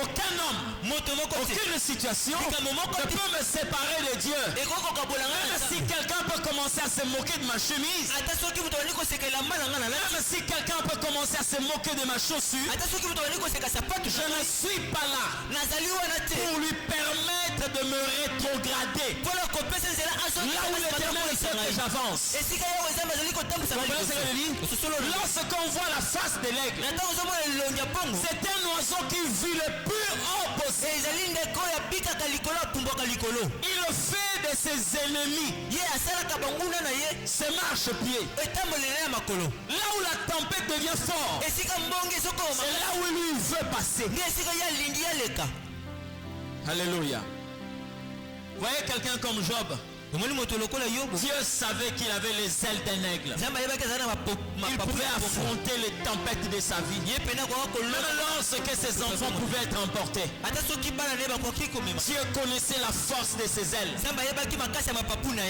Aucun homme, aucune situation ne peut me séparer de Dieu. Même si quelqu'un peut commencer à se moquer de ma chemise, même si quelqu'un peut commencer à se moquer de ma chaussure, je ne suis pas là pour lui permettre de me rétrograder. Là où l'Éternel sait que j'avance. Lorsqu'on voit la face de l'aigle, c'est un oiseau qui vit le plus haut possible. Il fait de ses ennemis ses marchepieds. Là où la tempête devient forte, c'est là où lui veut passer. Alléluia. Voyez quelqu'un comme Job. Dieu savait qu'il avait les ailes d'un aigle. Il pouvait affronter les tempêtes de sa vie. Même lorsque ses enfants pouvaient être emportés, Dieu connaissait la force de ses ailes.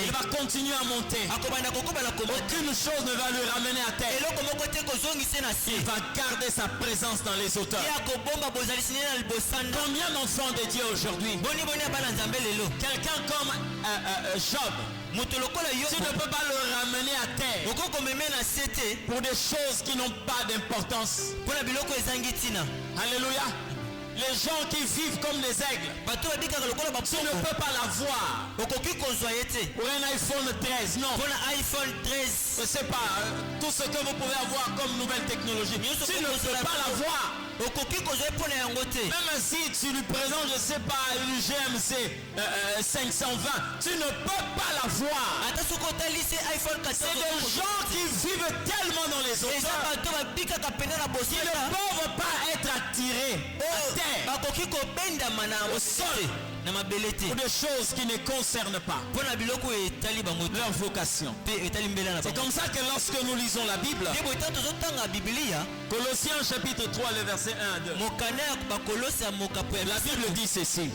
Il va continuer à monter. Aucune chose ne va lui ramener à terre. Il va garder sa présence dans les hauteurs. Combien d'enfants de Dieu aujourd'hui? Quelqu'un comme Job, tu ne peux pas le ramener à terre pour des choses qui n'ont pas d'importance. Alléluia. Les gens qui vivent comme des aigles, tu ne peux pas la voir. Ou un iPhone 13, non. Je ne sais pas, tout ce que vous pouvez avoir comme nouvelle technologie, tu ne peux pas la voir. Même si tu lui présentes, je ne sais pas, une GMC 520, tu ne peux pas la voir. C'est des gens qui vivent tellement dans les hauteurs qu'ils ne peuvent pas être attirés à terre, au sol, pour des choses qui ne concernent pas leur vocation. C'est comme ça que lorsque nous lisons la Bible, Colossiens chapitre 3, le verset 1 à 2, la Bible dit ceci: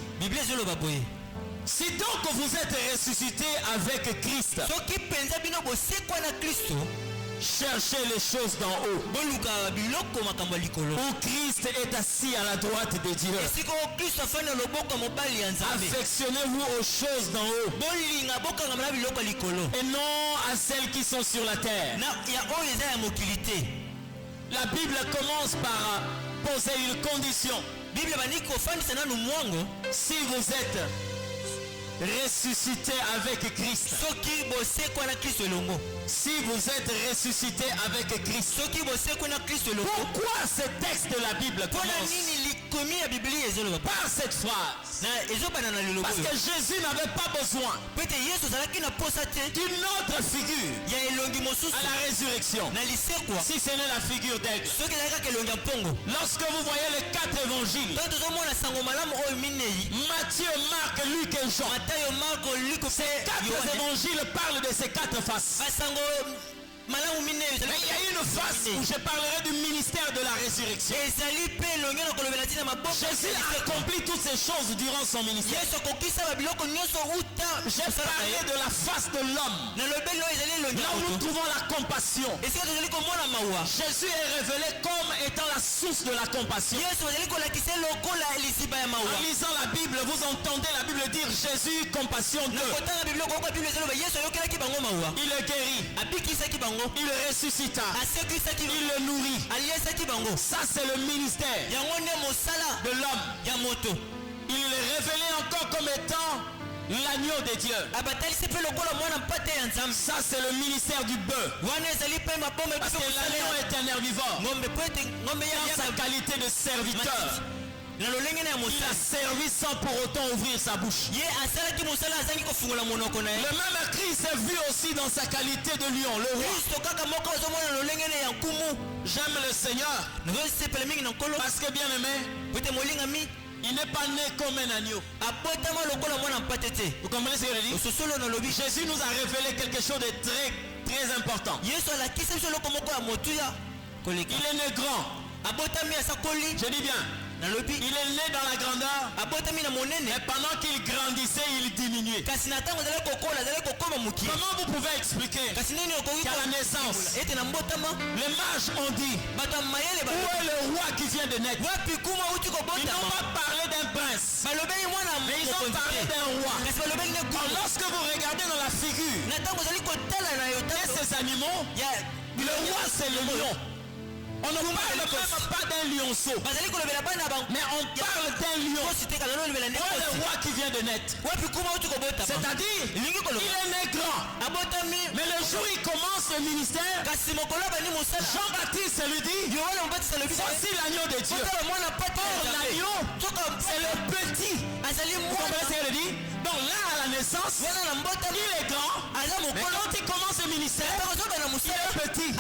si donc vous êtes ressuscités avec Christ, cherchez les choses d'en haut, où Christ est assis à la droite de Dieu. Affectionnez-vous aux choses d'en haut et non à celles qui sont sur la terre. La Bible commence par poser une condition. Si vous êtes ressuscité avec Christ, si vous êtes ressuscité avec Christ, pourquoi ce texte de la Bible commence par cette phrase? Parce que Jésus n'avait pas besoin d'une autre figure à la résurrection, si ce n'est la figure d'aigle. Lorsque vous voyez les 4 évangiles, Matthieu, Marc, Luc et Jean, ces 4 évangiles parlent de ces 4 faces. Mais il y a une phase où je parlerai du ministère de la résurrection. Jésus a accompli toutes ces choses durant son ministère. J'ai parlé de la face de l'homme, là où nous trouvons la compassion. Jésus est révélé comme étant la source de la compassion. En lisant la Bible, vous entendez la Bible dire Jésus, compassion d'eux. Il le guérit, il le ressuscita, il le nourrit. Ça c'est le ministère de l'homme. Il est révélé encore comme étant l'agneau de Dieu. Ça c'est le ministère du bœuf. Parce que l'agneau est un herbivore. Dans sa qualité de serviteur, il a servi sans pour autant ouvrir sa bouche. Le même Christ est vu aussi dans sa qualité de lion, le roi. J'aime le Seigneur parce que bien aimé, il n'est pas né comme un agneau. Vous comprenez ce que je dis? Jésus nous a révélé quelque chose de très important. Il est né grand. Je dis bien Il est né dans la grandeur. Mais pendant qu'il grandissait, il diminuait. Comment vous pouvez expliquer qu'à la naissance, les mages ont dit où est le roi qui vient de naître? Ils n'ont pas parlé d'un prince, mais ils ont parlé d'un roi. Alors, lorsque vous regardez dans la figure de ces animaux, le roi c'est le lion. On ne parle même pas d'un lionceau, mais on parle d'un lion. Où est le roi qui vient de naître? C'est-à-dire, il est né grand. Mais le jour où il commence le ministère, Jean-Baptiste lui dit, voici l'agneau de Dieu. Or l'agneau, c'est le petit. Vous comprenez ce qu'il dit? Donc là, à la naissance, il est grand. Mais quand il commence le ministère, il est petit.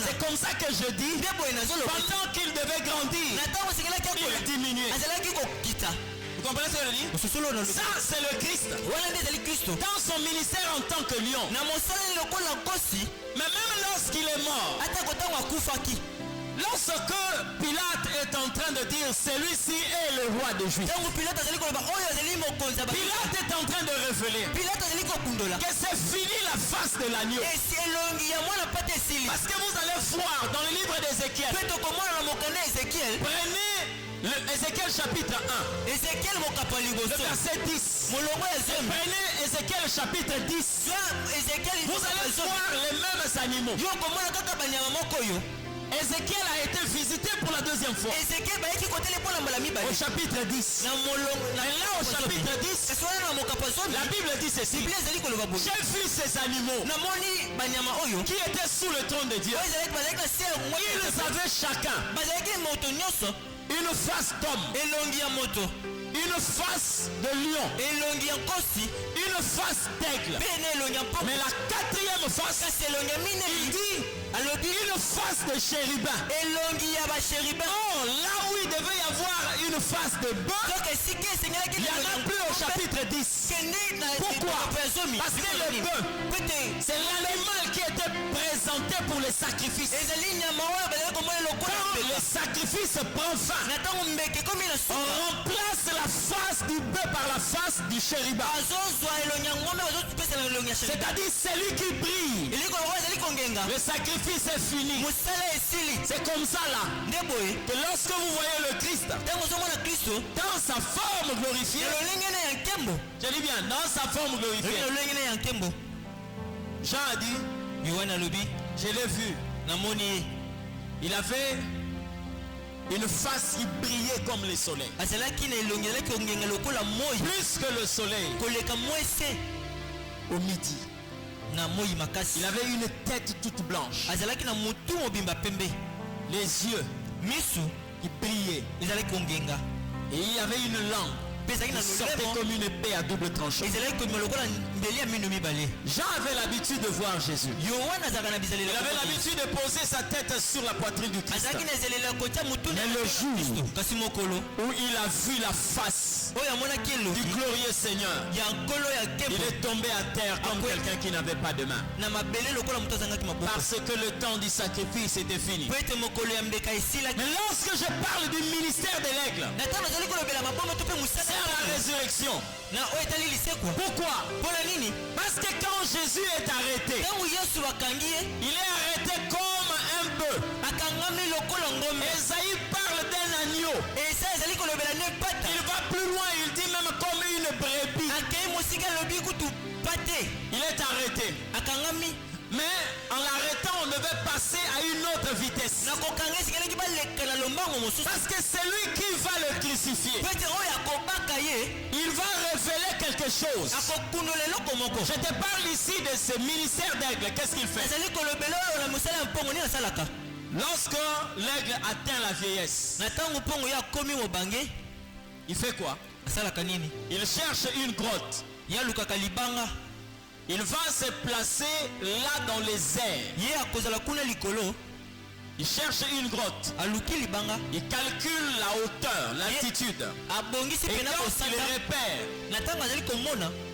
C'est comme ça que je dis, pendant qu'il devait grandir, il diminuait. Vous comprenez ce que je dis? Ça, c'est le Christ. Dans son ministère en tant que lion. Mais même lorsqu'il est mort, lorsque Pilate est en train de dire celui-ci est le roi des Juifs, Pilate est en train de révéler que c'est fini la face de l'agneau. Parce que vous allez voir dans le livre d'Ézéchiel, prenez Ézéchiel chapitre 1, le verset 10. Prenez Ézéchiel chapitre 10. Vous allez voir les mêmes animaux. Ézéchiel a été visité pour la deuxième fois. Au chapitre 10. Et là au chapitre 10, la Bible dit ceci. J'ai vu ces animaux qui étaient sous le trône de Dieu. Ils avaient chacun une face d'homme, une face de lion, une face d'aigle. Mais la quatrième face, il dit une face de chérubin. Oh, là où il devait y avoir une face de bœuf, il n'y en a plus au chapitre 10. Pourquoi? Parce que le bœuf, c'est l'animal qui était présenté pour les sacrifices. Quand le sacrifice prend fin, on remplace la face du bœuf par la face du chérubin. C'est-à-dire celui qui brille. Le sacrifice est fini. C'est comme ça là que lorsque vous voyez le Christ dans sa forme glorifiée, je dis bien dans sa forme glorifiée, Jean a dit, je l'ai vu, il avait une face qui brillait comme le soleil, plus que le soleil au midi. Il avait une tête toute blanche, les yeux qui brillaient, et il avait une langue qui sortait comme une épée à double tranchant. Jean avait l'habitude de voir Jésus. Il avait l'habitude de poser sa tête sur la poitrine du Christ. Mais le jour où il a vu la face du glorieux Seigneur, il est tombé à terre comme quelqu'un qui n'avait pas de main. Parce que le temps du sacrifice était fini. Mais lorsque je parle du ministère de l'aigle, c'est à la résurrection. Pourquoi? Parce que quand Jésus est arrêté, il est arrêté comme un bœuf. Esaïe parle d'un agneau. Il va plus loin, il dit même comme une brebis. Il est arrêté. Mais en l'arrêtant, on devait passer à une autre vitesse. Parce que celui qui va le crucifier, il va révéler quelque chose. Je te parle ici de ce ministère d'aigle. Qu'est-ce qu'il fait? Lorsque l'aigle atteint la vieillesse, il fait quoi? Il cherche une grotte. Il va se placer là dans les airs. Il cherche une grotte. Il calcule la hauteur, l'altitude. Et quand il repère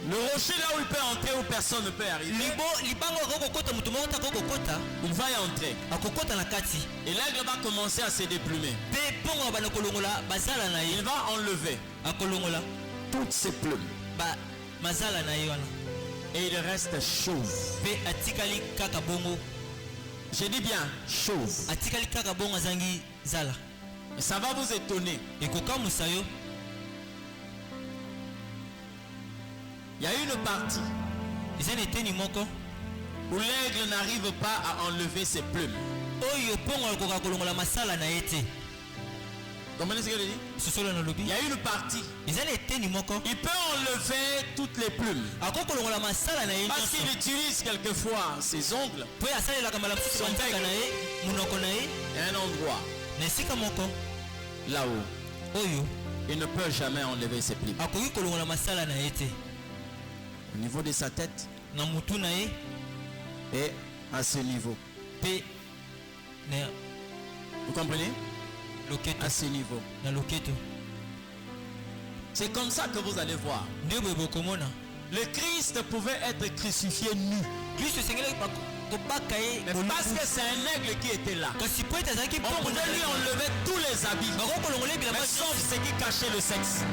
le rocher là où il peut entrer, où personne ne peut arriver, il va y entrer. Et l'aigle va commencer à se déplumer. Il va enlever toutes ses plumes. Et il reste chauve. Je dis bien chauve. Et ça va vous étonner. Il y a une partie où l'aigle n'arrive pas à enlever ses plumes. Comprenez ce que je dis? Il y a une partie. Il peut enlever toutes les plumes. Parce qu'il utilise quelquefois ses ongles. Son bec. Il y a un endroit là-haut. Il ne peut jamais enlever ses plumes. Au niveau de sa tête et à ce niveau. Vous comprenez? À ce niveau. C'est comme ça que vous allez voir. Le Christ pouvait être crucifié nu. Mais parce que c'est un aigle qui était là, on pouvait lui enlever tous les habits, mais sauf ce qui cachait le sexe.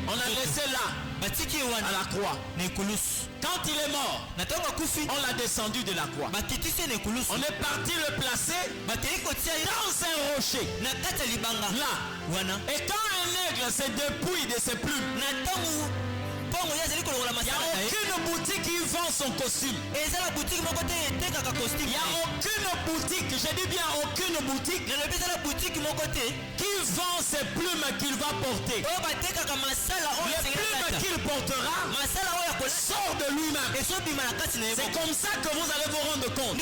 On a laissé là, à la croix. Quand il est mort, on l'a descendu de la croix. On est parti le placer dans un rocher. Là. Et quand un aigle se dépouille de ses plumes, il n'y a aucune boutique qui vend son costume. Il n'y a aucune boutique, je dis bien aucune boutique, qui vend ses plumes qu'il va porter. Les plumes qu'il portera sort de lui-même. C'est comme ça que vous allez vous rendre compte.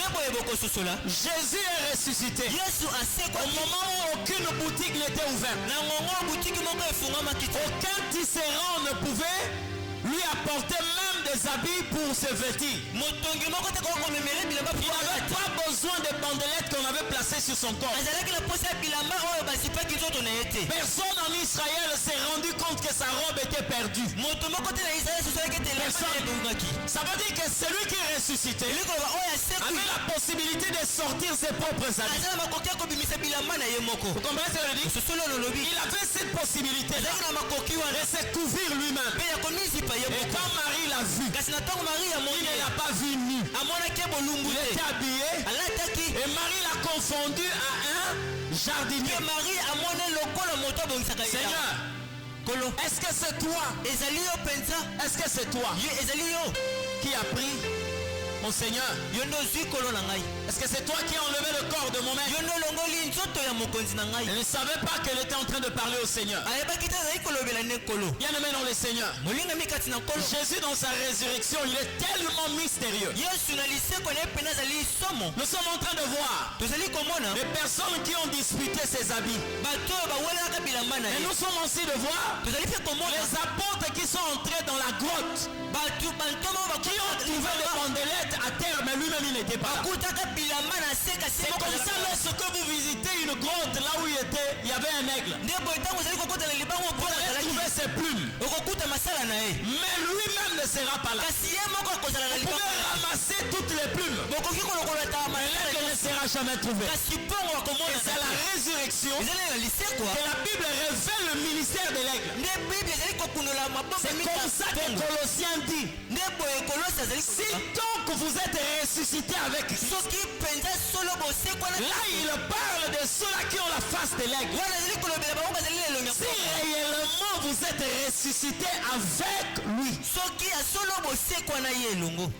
Jésus est ressuscité. Au moment où aucune boutique n'était ouverte, aucun tisserand ne pouvait lui apporter même des habits pour se vêtir. Il n'avait pas besoin des bandelettes qu'on avait placées sur son corps. Personne en Israël s'est rendu compte que sa robe était perdue. Personne. Ça veut dire que celui qui est ressuscité avait la possibilité de sortir ses propres habits. Vous comprenez ce que je dis? Il avait cette possibilité de se couvrir lui-même. Et quand Marie l'a vu, il ne l'a pas vu nu. Il était habillé. Et Marie l'a confondu à un jardinier. Seigneur, est-ce que c'est toi? Est-ce que c'est toi qui a pris mon Seigneur? Est-ce que c'est toi qui as enlevé le corps de mon maître? Il ne savait pas qu'elle était en train de parler au Seigneur. Bien aimé dans le Seigneur, Jésus dans sa résurrection, il est tellement mystérieux. Nous sommes en train de voir les personnes qui ont disputé ses habits. Et nous sommes aussi de voir les apôtres qui sont entrés dans la grotte, qui ont trouvé les bandelettes à terre, mais lui-même il n'était pas là. C'est comme ça, lorsque vous visitez une grotte là où il y avait un aigle, vous allez trouver ses plumes, mais lui-même ne sera pas là. Vous pouvez ramasser toutes les plumes, mais l'aigle ne sera jamais trouvé. Et c'est la résurrection que la Bible révèle le ministère de l'aigle. C'est comme ça que Colossiens dit: si donc vous êtes ressuscité avec Christ. Là il parle de ceux-là qui ont la face de l'aigle. Si réellement vous êtes ressuscité avec lui,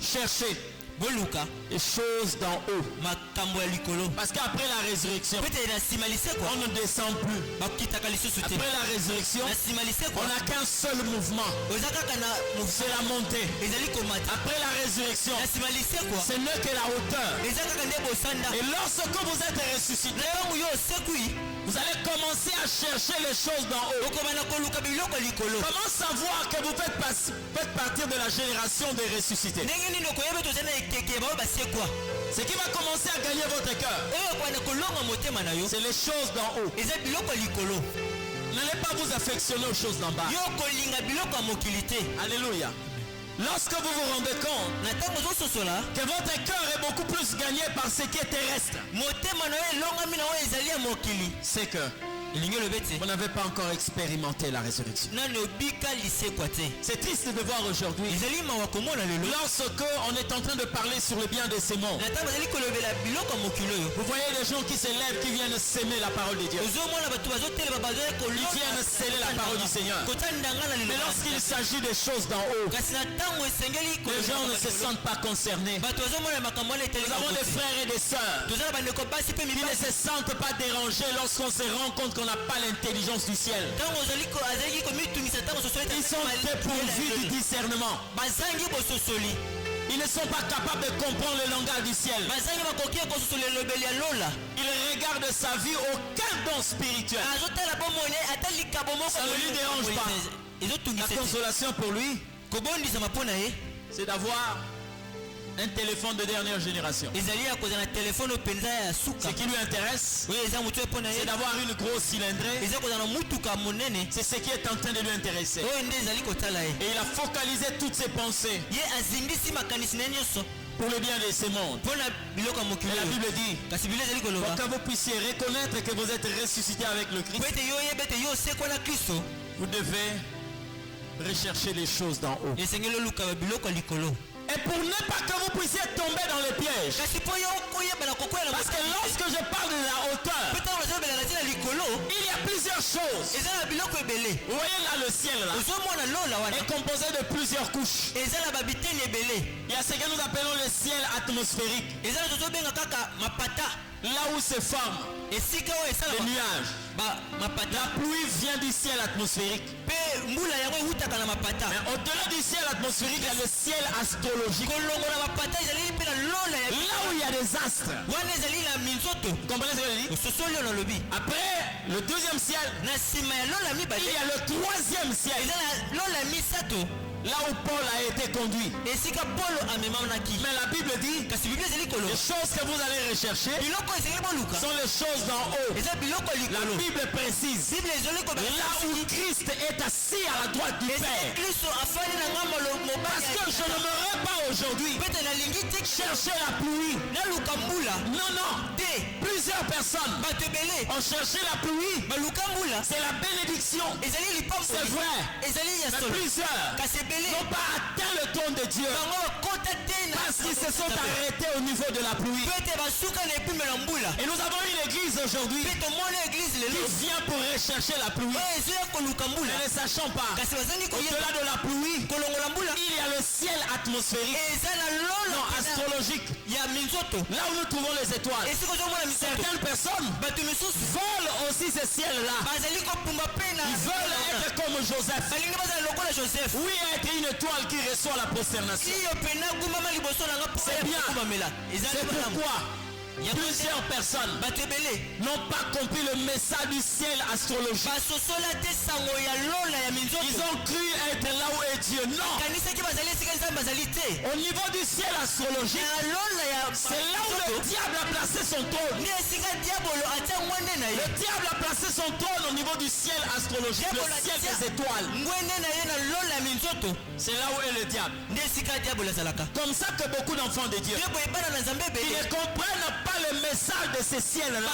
cherchez les choses d'en haut. Parce qu'après la résurrection, on ne descend plus. Après la résurrection, on n'a qu'un seul mouvement, c'est la montée. Après la résurrection, ce n'est que la hauteur. Et lorsque vous êtes ressuscité, vous allez commencer à chercher les choses d'en haut. Comment savoir que vous faites partir de la génération des ressuscités? Ce qui va commencer à gagner votre cœur, c'est les choses d'en haut. N'allez pas vous affectionner aux choses d'en bas. Alléluia. Lorsque vous vous rendez compte que votre cœur est beaucoup plus gagné par ce qui est terrestre, c'est que vous n'avez pas encore expérimenté la résurrection. C'est triste de voir aujourd'hui, lorsque on est en train de parler sur le bien de ces mondes, vous voyez des gens qui se lèvent, qui viennent s'aimer la parole de Dieu, ils viennent sceller la parole du Seigneur. Mais lorsqu'il s'agit des choses d'en haut, les gens ne se sentent pas concernés. Nous avons des frères et des sœurs qui ne se sentent pas dérangés lorsqu'on se rend compte qu'on n'a pas l'intelligence du ciel. Ils sont dépourvus du discernement. Ils ne sont pas capables de comprendre le langage du ciel. Ils regardent sa vie, aucun don spirituel. Ça ne lui dérange pas. La consolation pour lui, c'est d'avoir un téléphone de dernière génération. Ce qui lui intéresse, c'est d'avoir une grosse cylindrée. C'est ce qui est en train de lui intéresser. Et il a focalisé toutes ses pensées pour le bien de ce monde. Et la Bible dit, pour que vous puissiez reconnaître que vous êtes ressuscité avec le Christ, vous devez rechercher les choses d'en haut. Et pour ne pas que vous puissiez tomber dans le piège. Parce que lorsque je parle de la hauteur, il y a plusieurs choses. Vous voyez là le ciel là, est composé de plusieurs couches. Il y a ce que nous appelons le ciel atmosphérique, là où se forment les nuages. La pluie vient du ciel atmosphérique. Mais au-delà du ciel atmosphérique, il y a le ciel astrologique. Là où il y a des astres. Vous comprenez ce que je dis? Après le deuxième ciel, il y a le troisième ciel. Là où Paul a été conduit. Mais la Bible dit, les choses que vous allez rechercher sont les choses d'en haut. La Bible précise, là où Christ est assis à la droite du Père. Parce que je n'aimerais pas aujourd'hui chercher la pluie. Non, non. Plusieurs personnes ont cherché la pluie. C'est la bénédiction. C'est vrai. Mais plusieurs n'ont pas atteint le trône de Dieu parce qu'ils se sont arrêtés au niveau de la pluie. Et nous avons une église aujourd'hui qui vient pour rechercher la pluie. Mais ne sachant pas, au-delà de la pluie, il y a le ciel atmosphérique, non astrologique, là où nous trouvons les étoiles. Certaines personnes veulent aussi ce ciel-là. Ils veulent être comme Joseph. Oui, être une étoile qui reçoit la prosternation. C'est bien. C'est pourquoi plusieurs personnes n'ont pas compris le message du ciel astrologique. Ils ont cru être là où est Dieu. Non. Au niveau du ciel astrologique, c'est là où le diable a placé son trône. Le diable a placé son trône au niveau du ciel astrologique, le ciel des étoiles. C'est là où est le diable. Comme ça que beaucoup d'enfants de Dieu, ils ne comprennent pas le message de ce ciel-là.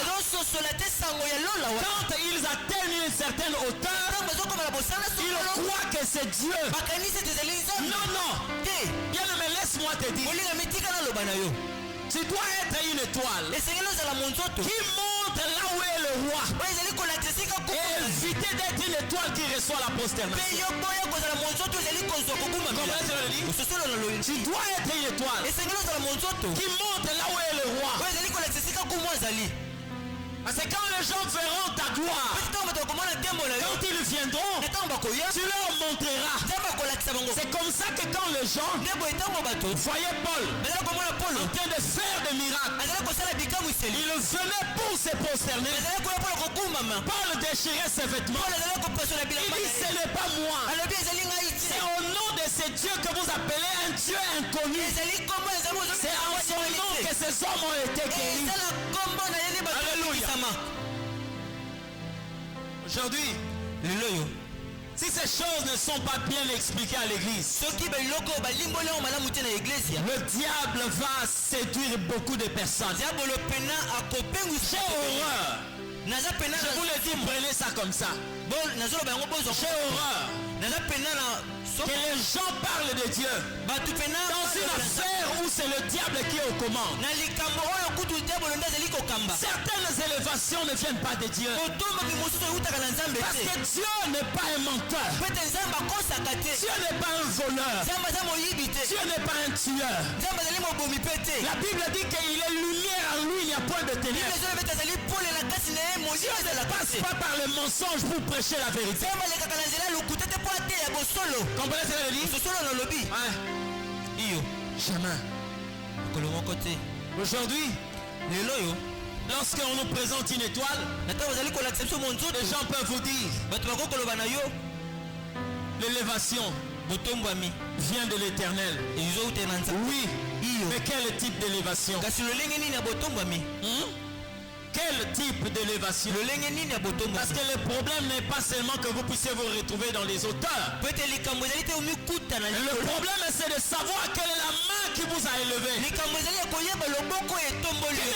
Quand ils atteignent une certaine hauteur, ils croient que c'est Dieu. Non, non. Bien, mais laisse-moi te dire. Tu dois être une étoile qui monte là où est le roi. Et éviter d'être une étoile qui reçoit la prosternation. Tu dois être une étoile qui monte là où est le roi. Parce que quand les gens verront ta gloire, quand ils viendront, tu leur montreras C'est comme ça que quand les gens voyaient Paul en train de faire des miracles, ils venaient pour se prosterner. Paul déchirait ses vêtements. Il dit, ce n'est pas moi. C'est au nom de ce Dieu que vous appelez un Dieu inconnu. C'est en son nom que ces hommes ont été guéris. Alléluia. Aujourd'hui, si ces choses ne sont pas bien expliquées à l'église, le diable va séduire beaucoup de personnes. J'ai horreur. Je vous le dis, prenez ça comme ça. J'ai horreur que les gens parlent de Dieu dans une affaire où c'est le diable qui est aux commandes. Certaines élévations ne viennent pas de Dieu, parce que Dieu n'est pas un menteur. Dieu n'est pas un voleur. Dieu n'est pas un tueur. La Bible dit qu'il est lumière en lui, il n'y a point de ténèbres. Dieu ne passe pas par le mensonge pour prêcher la vérité. Comprenez ce que je dis? Jamais. Aujourd'hui, lorsqu'on nous présente une étoile, les gens peuvent vous dire l'élévation vient de l'Éternel. Oui, mais quel type d'élévation? Quel type d'élévation? Parce que le problème n'est pas seulement que vous puissiez vous retrouver dans les auteurs. Le problème c'est de savoir quelle est la main qui vous a élevé. Quelle est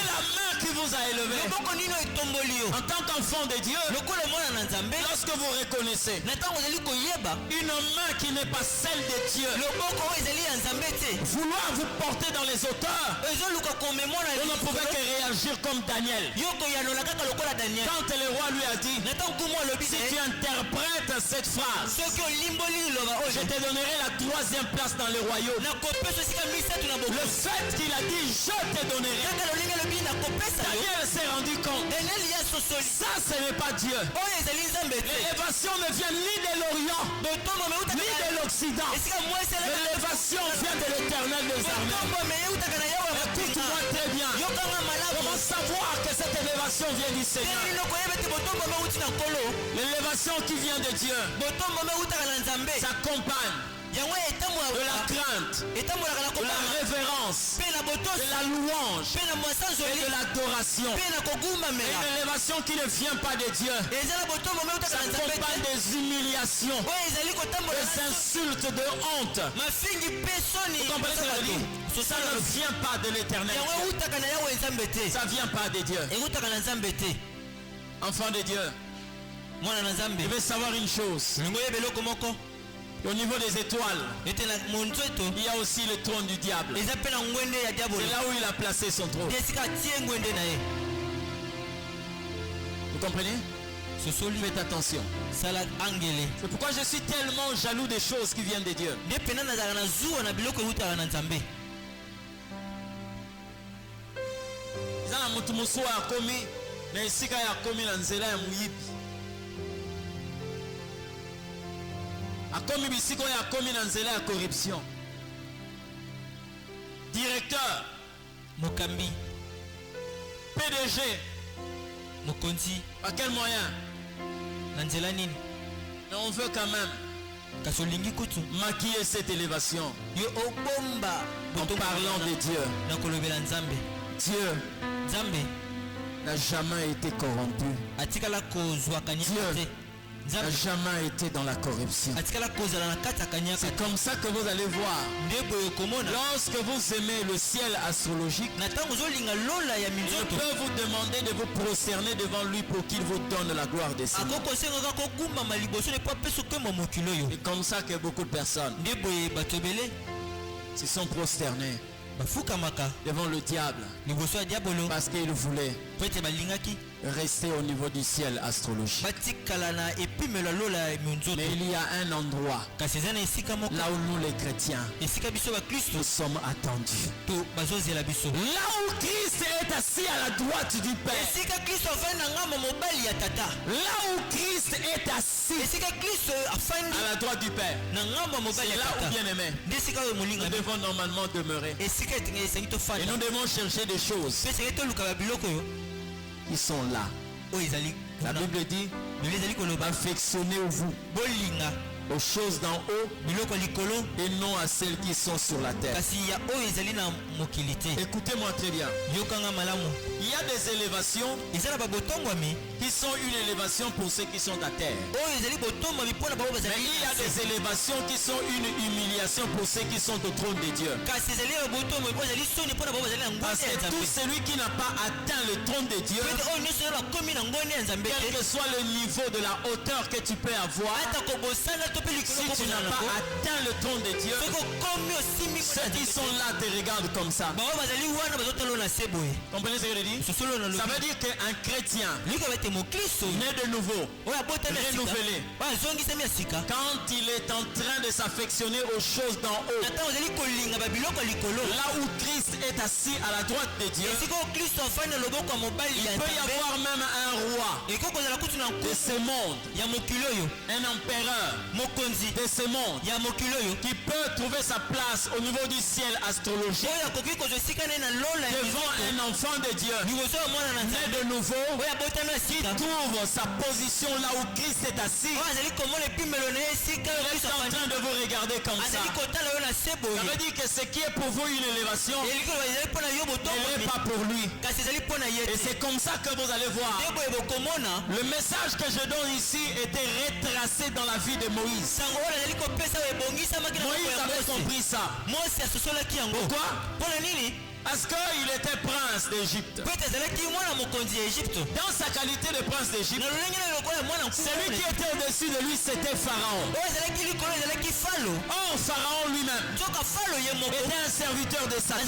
la main qui vous a élevé? En tant qu'enfant de Dieu, lorsque vous reconnaissez une main qui n'est pas celle de Dieu, vouloir vous porter dans les auteurs, vous ne pouvez que réagir comme Daniel. Quand le roi lui a dit, si tu interprètes cette phrase, je te donnerai la 3e place dans le royaume. Le fait qu'il a dit je te donnerai, Daniel s'est rendu compte, ça ce n'est pas Dieu. L'élévation ne vient ni de l'Orient ni de l'Occident. L'élévation vient de l'Éternel des armées. Écoute-moi très bien. Comment savoir que cette élévation vient du Seigneur? L'élévation qui vient de Dieu s'accompagne de la crainte, de la révérence, de la louange et de l'adoration. Une élévation qui ne vient pas de Dieu s'accompagne des humiliations, des insultes, de honte. Vous comprenez ce que je dis? Ça ne vient pas de l'Éternel. Ça ne vient pas de Dieu. Enfant de Dieu, je veux savoir une chose. Au niveau des étoiles, il y a aussi le trône du diable. C'est là où il a placé son trône. Vous comprenez? Faites attention. C'est pourquoi je suis tellement jaloux des choses qui viennent de Dieu. Akomi bisiko ya komi na nzela ya corruption. Directeur Mokambi, PDG Mokonzi. À quel moyen? Nanzela nini? Mais on veut quand même maquiller cette élévation en parlant de Dieu. Dieu n'a jamais été corrompu. Dieu n'a jamais été dans la corruption. C'est comme ça que vous allez voir. Lorsque vous aimez le ciel astrologique, il peut vous demander de vous prosterner devant lui pour qu'il vous donne la gloire des cieux. C'est comme ça que beaucoup de personnes se sont prosternés devant le diable parce qu'ils voulaient rester au niveau du ciel astrologique. Mais il y a un endroit là où nous les chrétiens nous sommes attendus. Là où Christ est assis à la droite du Père. Là où Christ est assis à la droite du Père. C'est là où, bien aimé, nous devons normalement demeurer. Et nous devons chercher des choses qui sont là. La Bible dit, affectionnez-vous aux choses d'en haut et non à celles qui sont sur la terre. Écoutez-moi très bien. Il y a des élévations qui sont une élévation pour ceux qui sont à terre. Mais il y a des élévations qui sont une humiliation pour ceux qui sont au trône de Dieu. Parce que tout celui qui n'a pas atteint le trône de Dieu, quel que soit le niveau de la hauteur que tu peux avoir, si tu n'as pas atteint le trône de Dieu, ceux qui sont là te regardent comme ça. Comprenez ce que je dis? Ça veut dire qu'un chrétien né de nouveau, renouvelé, quand il est en train de s'affectionner aux choses d'en haut, là où Christ est assis à la droite de Dieu, il peut y avoir même un roi de ce monde, un empereur de ce monde, qui peut trouver sa place au niveau du ciel astrologique devant un enfant de Dieu né de nouveau, qui trouve sa position là où Christ est assis, il est en train de vous regarder comme ça. Ça veut dire que ce qui est pour vous une élévation, elle n'est pas pour lui. Et c'est comme ça que vous allez voir. Le message que je donne ici était retracé dans la vie de Moïse. Moïse avait compris ça. Pourquoi? Parce qu'il était prince d'Égypte. Dans sa qualité de prince d'Égypte, celui qui était au-dessus de lui, c'était Pharaon. Or, Pharaon lui-même était un serviteur de Satan.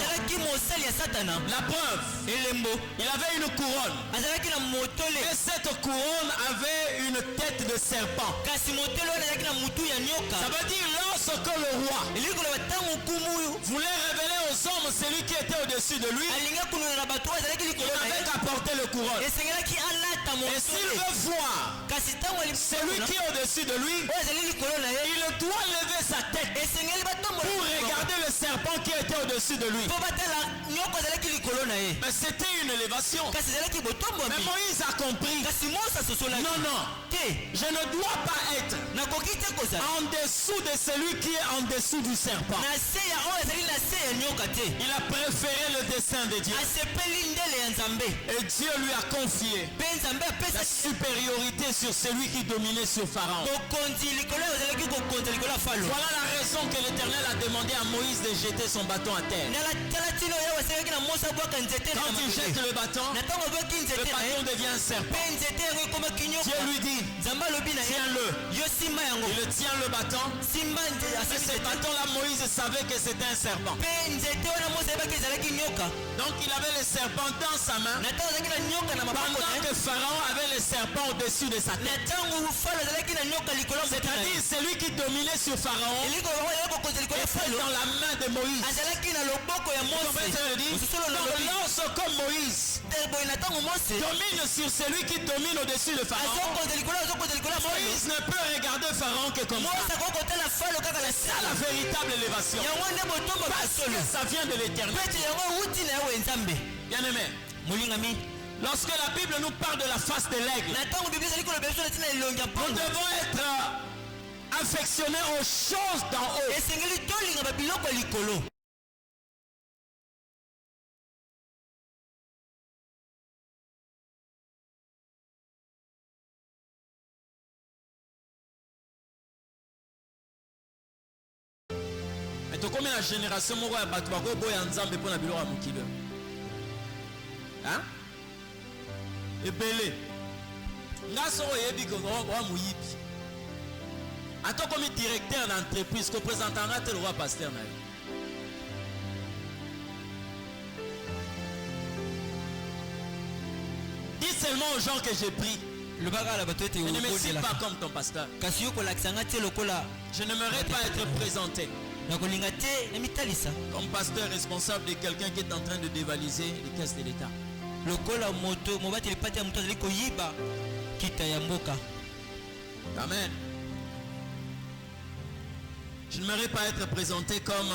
La preuve, il avait une couronne. Et cette couronne avait une tête de serpent. Ça veut dire lorsque le roi voulait révéler aux hommes celui qui était au-dessus de lui, il avait qu'à porter le couronne. Et s'il veut voir celui qui est au-dessus de lui, il doit lever sa tête pour regarder le serpent qui était au-dessus de lui. Mais c'était une élévation. Mais Moïse a compris. Non, non. Je ne dois pas être en dessous de celui qui est en dessous du serpent. Il a préféré le dessein de Dieu. Et Dieu lui a confié la supériorité sur celui qui dominait sur Pharaon. Voilà la raison que l'Éternel a demandé à Moïse de jeter son bâton à terre. Quand il jette le bâton devient un serpent. Dieu lui dit, tiens-le. Il tient le bâton. Et ce bâton-là, Moïse savait que c'était un serpent. Donc il avait le serpent dans sa main, pendant que Pharaon avait le serpent au-dessus de sa tête. C'est-à-dire celui qui dominait sur Pharaon était dans la main de Moïse. Donc lorsque Moïse domine sur celui qui domine au-dessus de Pharaon, Moïse ne peut regarder Pharaon que comme ça. C'est ça la véritable élévation. Parce que ça vient de l'Éternel. Bien aimé, lorsque la Bible nous parle de la face de l'aigle, nous devons être affectionnés aux choses d'en haut. Combien la génération moko ya bato bako boya nzambe pona biloko ya mokili hein ebele ngaso oyebi ko wa muyibi ato comme directeur d'entreprise ko présentera tel roi pasteur na yo seulement aux gens que j'ai pris. Je ne me suis pas comme ton pasteur. Je n'aimerais pas être présenté comme pasteur responsable de quelqu'un qui est en train de dévaliser les caisses de l'État. Amen. Je n'aimerais pas être présenté comme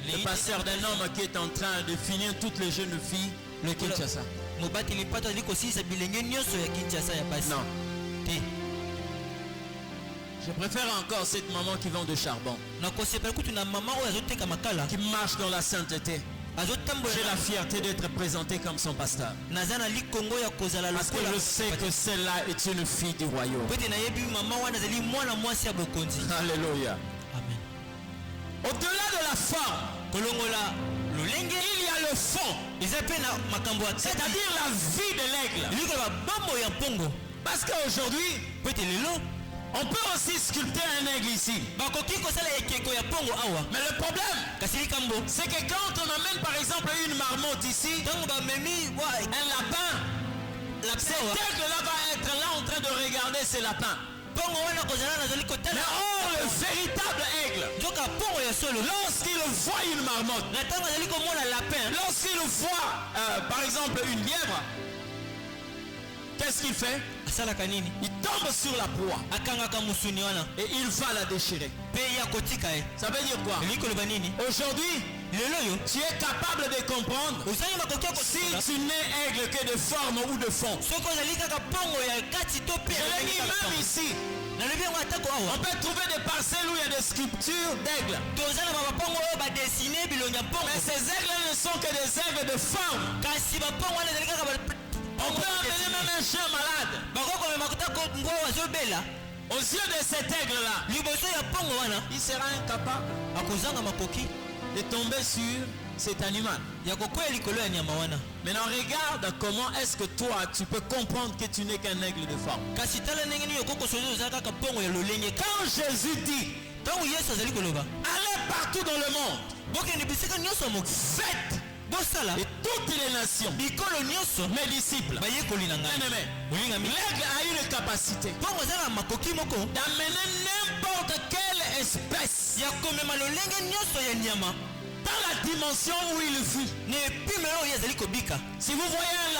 le pasteur d'un homme qui est en train de finir toutes les jeunes filles de Kinshasa. Non. Je préfère encore cette maman qui vend de charbon, qui marche dans la sainteté. J'ai la fierté d'être présenté comme son pasteur. Parce que je sais que celle-là est une fille du royaume. Alléluia. Amen. Au-delà de la forme, il y a le fond. C'est-à-dire la vie de l'aigle. Parce qu'aujourd'hui, on peut aussi sculpter un aigle ici. Mais le problème, c'est que quand on amène par exemple une marmotte ici, un lapin, cet aigle-là va être là en train de regarder ces lapins. Mais oh, le véritable aigle, lorsqu'il voit une marmotte, lorsqu'il voit par exemple une lièvre, qu'est-ce qu'il fait? Il tombe sur la proie et il va la déchirer. Ça veut dire quoi? Aujourd'hui, tu es capable de comprendre si tu n'es aigle que de forme ou de fond. Je l'ai dit même ici. On peut trouver des parcelles où il y a des sculptures d'aigles. Mais ces aigles ne sont que des aigles de forme. On peut amener même un chien malade. Aux yeux de cet aigle-là, il sera incapable de tomber sur cet animal. Maintenant regarde comment est-ce que toi tu peux comprendre que tu n'es qu'un aigle de forme. Quand Jésus dit allez partout dans le monde, faites et toutes les nations mes disciples. L'aigle a une capacité d'amener n'importe quelle espèce dans la dimension où il vit. Si vous voyez un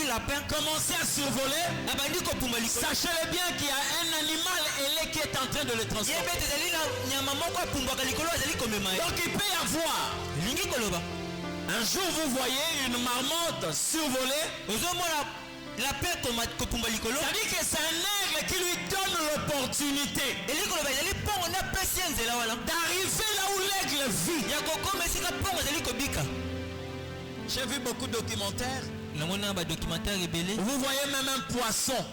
lapin commencer à survoler, sachez bien qu'il y a un animal ailé qui est en train de le transformer. Donc il peut y avoir, un jour vous voyez une marmotte survoler, ça dit que c'est un aigle qui lui donne l'opportunité d'arriver là où l'aigle vit. J'ai vu beaucoup de documentaires. Vous voyez même un poisson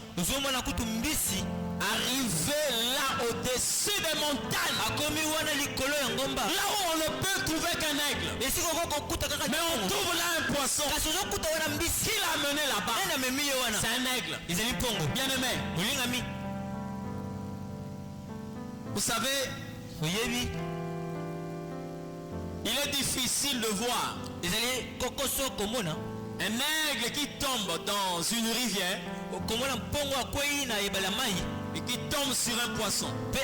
arriver là au-dessus des montagnes, là où on ne peut trouver qu'un aigle, mais on trouve là un poisson qui l'a amené là-bas. C'est un aigle. Bien aimé, vous savez, il est difficile de voir un aigle qui tombe dans une rivière et qui tombe sur un poisson. Et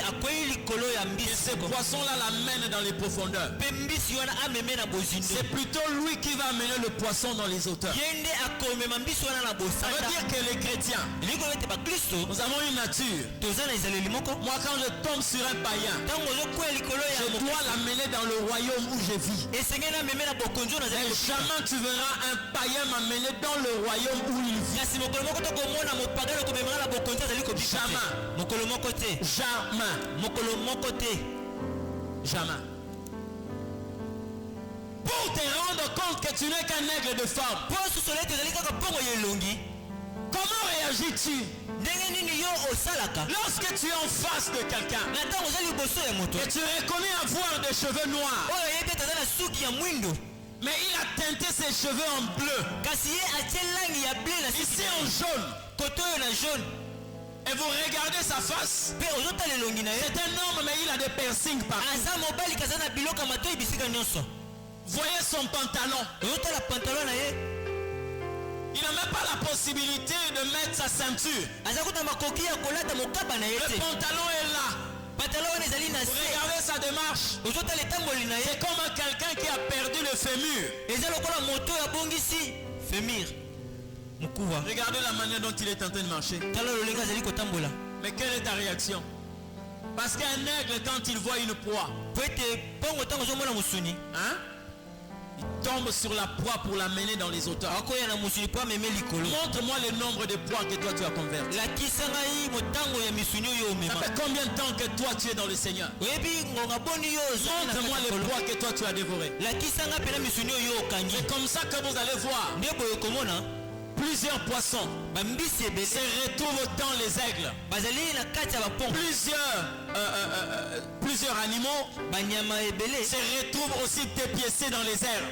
ce poisson-là l'amène dans les profondeurs. C'est plutôt lui qui va amener le poisson dans les hauteurs. Ça veut dire que les chrétiens, nous avons une nature. Moi quand je tombe sur un païen, je dois l'amener dans le royaume où je vis. Et jamais tu verras un païen m'amener dans le royaume où il vit. Jamais. Jamais. Pour te rendre compte que tu n'es qu'un aigle de forme, comment réagis-tu lorsque tu es en face de quelqu'un et tu reconnais avoir des cheveux noirs, mais il a teinté ses cheveux en bleu, ici en jaune, et vous regardez sa face, c'est un homme mais il a des piercings partout. Voyez son pantalon, Il n'a même pas la possibilité de mettre sa ceinture. Le pantalon est là. Regardez sa démarche. C'est comme quelqu'un qui a perdu le fémur. Regardez la manière dont il est en train de marcher. Mais quelle est ta réaction? Parce qu'un aigle, quand il voit une proie, hein? Il tombe sur la proie pour l'amener dans les hauteurs. Montre-moi le nombre de proies que toi tu as converti. Ça fait combien de temps que toi tu es dans le Seigneur? Montre-moi les proies que toi tu as dévorées. C'est comme ça que vous allez voir plusieurs poissons se retrouvent dans les aigles. Plusieurs animaux se retrouvent aussi dépiécés dans les airs.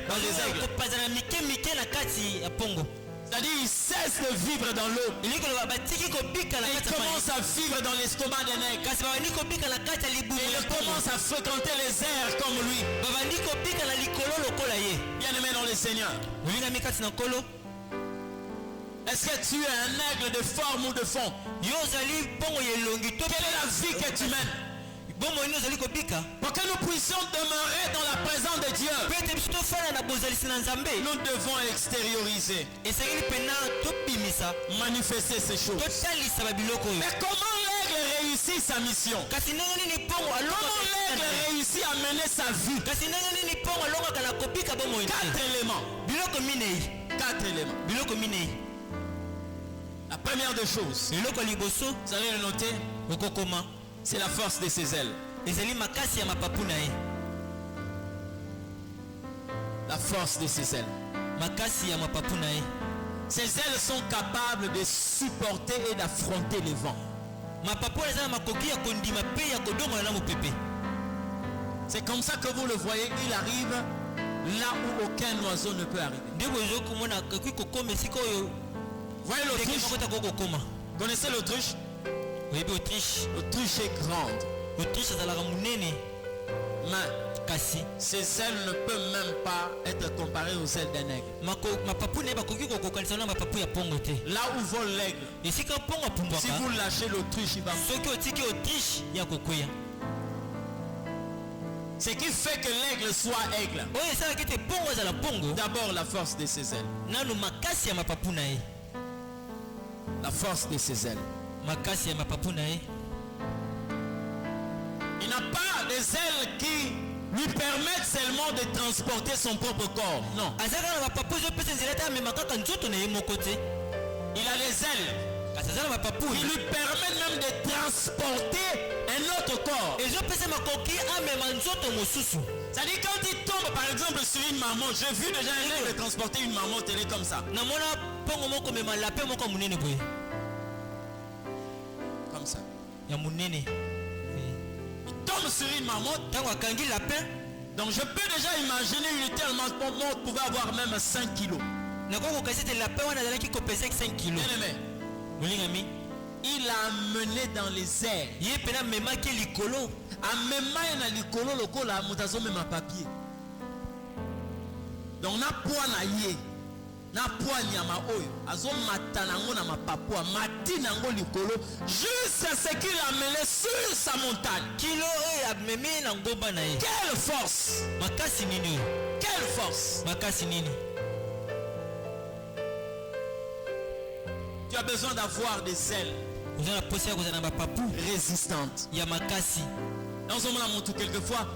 C'est-à-dire ils cessent de vivre dans l'eau. Ils commencent à vivre dans l'estomac d'un aigle. Et ils commencent à fréquenter les airs comme lui. Bien aimé dans le Seigneur. Est-ce que tu es un aigle de forme ou de fond? Quelle est la vie que tu mènes? Pour que nous puissions demeurer dans la présence de Dieu, nous devons extérioriser, manifester ces choses. Mais comment l'aigle réussit sa mission? Comment l'aigle réussit à mener sa vie? 4 éléments. 4 éléments. La première des choses, vous allez le noter, c'est la force de ses ailes. La force de ses ailes. Ses ailes sont capables de supporter et d'affronter les vents. C'est comme ça que vous le voyez, il arrive là où aucun oiseau ne peut arriver. Voyez l'autruche? Connaissez l'autruche? L'autruche est grande. Mais ses ailes ne peuvent même pas être comparées aux ailes d'un aigle. Là où vole l'aigle, si vous lâchez l'autruche, il va mourir. Ce qui fait que l'aigle soit aigle, d'abord la force de ses ailes. La force de ses ailes. Il n'a pas des ailes qui lui permettent seulement de transporter son propre corps. Non. Il a les ailes qui lui permettent même de transporter un autre corps. C'est-à-dire quand il tombe par exemple sur une marmotte, j'ai vu déjà un aigle transporter une marmotte, elle est comme ça. Comme ça. Il tombe sur une marmotte. Donc je peux déjà imaginer une telle marmotte pouvait avoir même 5 kilos. Bien aimé, il a amené dans les airs. Donc na poa na ye na poa nyama oyo azo matanango na mapapua matinango likolo jusqu'à ce qu'il a mené sur sa montagne. Quelle force! Quelle force! Tu as besoin d'avoir des ailes résistantes. Dans un moment, quelquefois,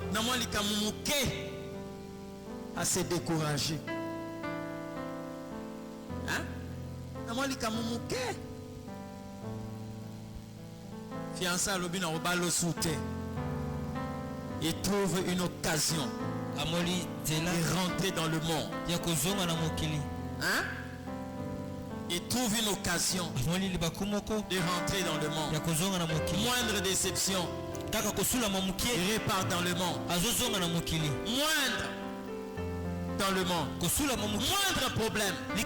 à se décourager. Hein? Fiancé à l'obin en bas le sauté. Il trouve une occasion de rentrer dans le monde. Hein? Il trouve une occasion de rentrer dans le monde. Moindre déception, il repart dans le monde. Moindre dans le monde. Moindre problème, il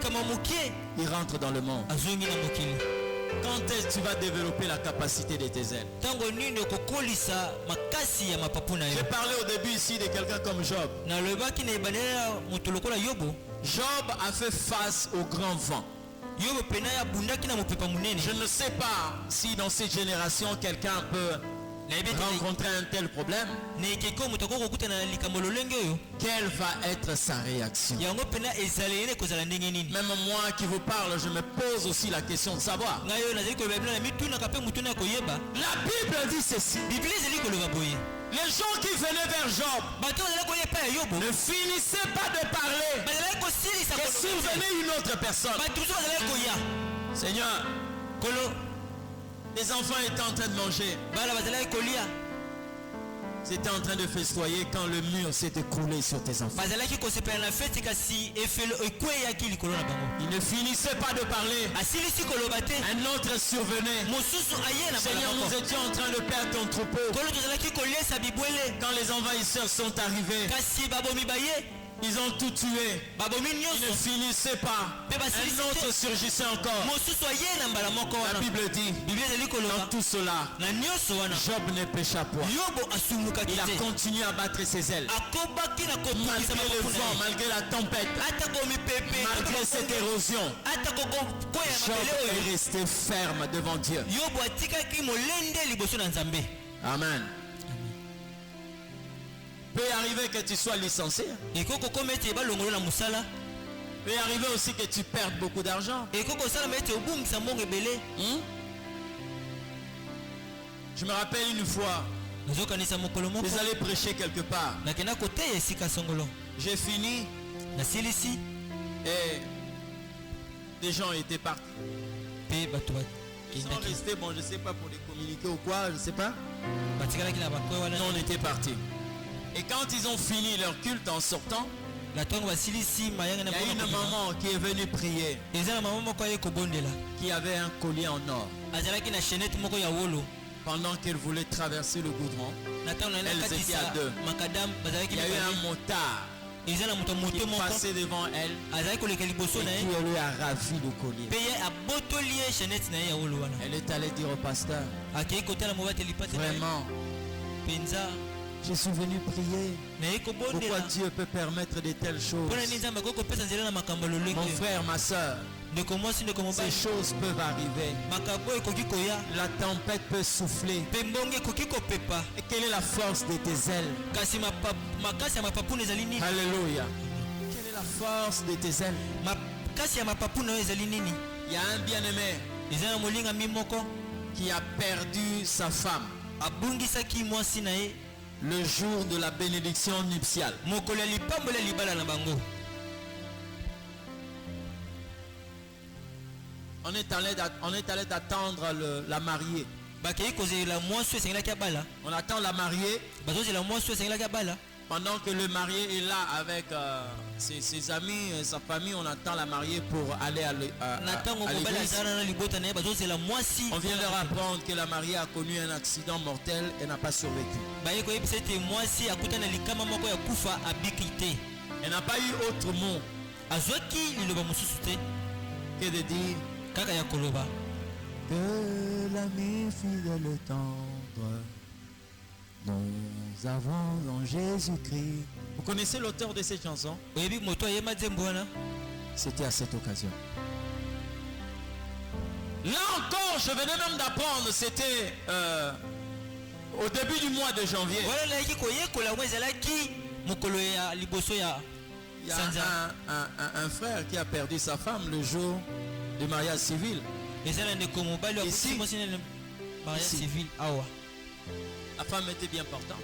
rentre dans le monde. Quand est-ce que tu vas développer la capacité de tes ailes? J'ai parlé au début ici de quelqu'un comme Job. Job a fait face au grand vent. Je ne sais pas si dans cette génération quelqu'un peut rencontrer un tel problème. Quelle va être sa réaction? Même moi qui vous parle, je me pose aussi la question de savoir. La Bible dit ceci. Les gens qui venaient vers Job ne finissaient pas de parler et survenait une autre personne. Seigneur, les enfants étaient en train de manger. C'était en train de festoyer quand le mur s'est écroulé sur tes enfants. Il ne finissait pas de parler. Un autre survenait. Seigneur, nous étions en train de perdre ton troupeau. Quand les envahisseurs sont arrivés, ils ont tout tué. Ils ne finissaient pas. Un autre surgissait encore. La Bible dit, dans tout cela, Job ne pécha point. Il a continué à battre ses ailes. Malgré le vent, malgré la tempête, malgré cette érosion, Job est resté ferme devant Dieu. Amen. Peut arriver que tu sois licencié. Peut arriver aussi que tu perdes beaucoup d'argent. Je me rappelle une fois, j'allais prêcher quelque part. J'ai fini et des gens étaient partis. Ils sont restés, bon, je ne sais pas pour les communiquer ou quoi, je ne sais pas. Non, on était partis. Et quand ils ont fini leur culte en sortant, il y a une maman qui est venue prier, qui avait un collier en or. Pendant qu'elle voulait traverser le goudron, elles étaient à deux. Il y a eu un motard qui passait devant elle et qui lui a ravi le collier. Elle est allée dire au pasteur, vraiment, je suis venu prier. Pourquoi Dieu peut permettre de telles choses? Mon frère, ma soeur, ces choses peuvent arriver. La tempête peut souffler. Et quelle est la force de tes ailes? Alléluia. Quelle est la force de tes ailes? Il y a un bien-aimé qui a perdu sa femme le jour de la bénédiction nuptiale. On est allé d'attendre la mariée. On attend la mariée. Pendant que le marié est là avec ses amis, sa famille, on attend la mariée pour aller à l'église. On vient leur apprendre que la mariée a connu un accident mortel et n'a pas survécu. Elle n'a pas eu autre mot que de dire que l'ami fidèle et tendre nous avons en Jésus-Christ. Vous connaissez l'auteur de cette chanson? C'était à cette occasion. Là encore, je venais même d'apprendre, c'était au début du mois de janvier. Il y a un frère qui a perdu sa femme le jour du mariage civil. Ici. La femme était bien portante.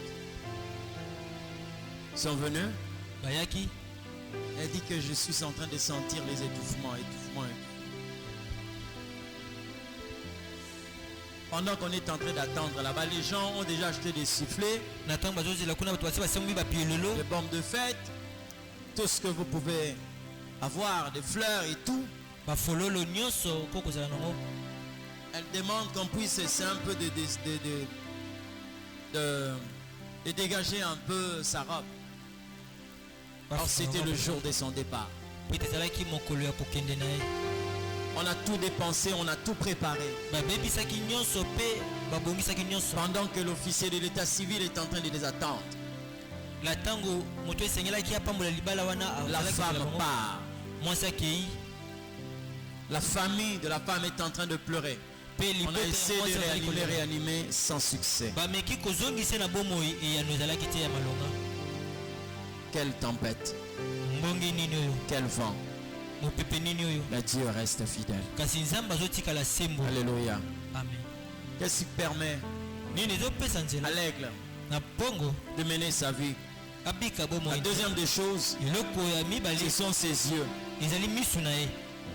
Ils sont venus. Elle dit que je suis en train de sentir les étouffements. Pendant qu'on est en train d'attendre là-bas, les gens ont déjà acheté des sifflets, des bombes de fête, tout ce que vous pouvez avoir, des fleurs et tout. Elle demande qu'on puisse essayer un peu de dégager un peu sa robe. Alors c'était le jour de son départ. On a tout dépensé, on a tout préparé. Pendant que l'officier de l'état civil est en train de les attendre. La femme part. La famille de la femme est en train de pleurer. On a essayé de réanimer sans succès. Quelle tempête. Quel vent. Mais Dieu reste fidèle. Alléluia. Qu'est-ce qui permet à l'aigle de mener sa vie? La deuxième des choses, ce sont ses yeux,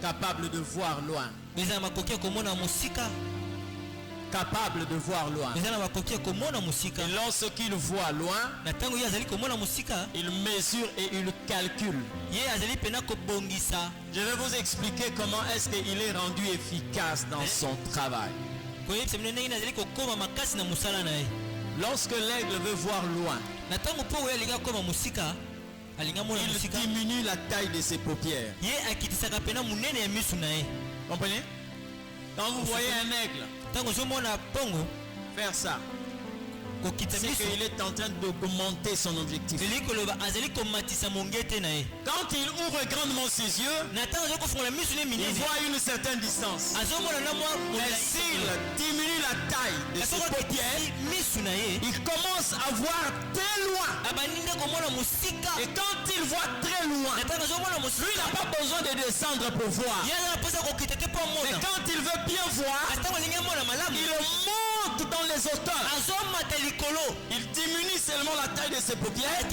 capables de voir loin. Capable de voir loin. Et lorsqu'il voit loin, il mesure et il calcule. Je vais vous expliquer comment est-ce qu'il est rendu efficace dans son travail. Lorsque l'aigle veut voir loin, il diminue la taille de ses paupières. Comprenez? Quand vous voyez un aigle faire ça, c'est qu'il est en train d'augmenter son objectif. Quand il ouvre grandement ses yeux, il voit une certaine distance. Mais s'il diminue la taille de ses paupières, il commence à voir très loin. Et quand il voit très loin, lui n'a pas besoin de descendre pour voir. Mais quand il veut bien voir, il monte dans les hauteurs. Il diminue seulement la taille de ses paupières. Là,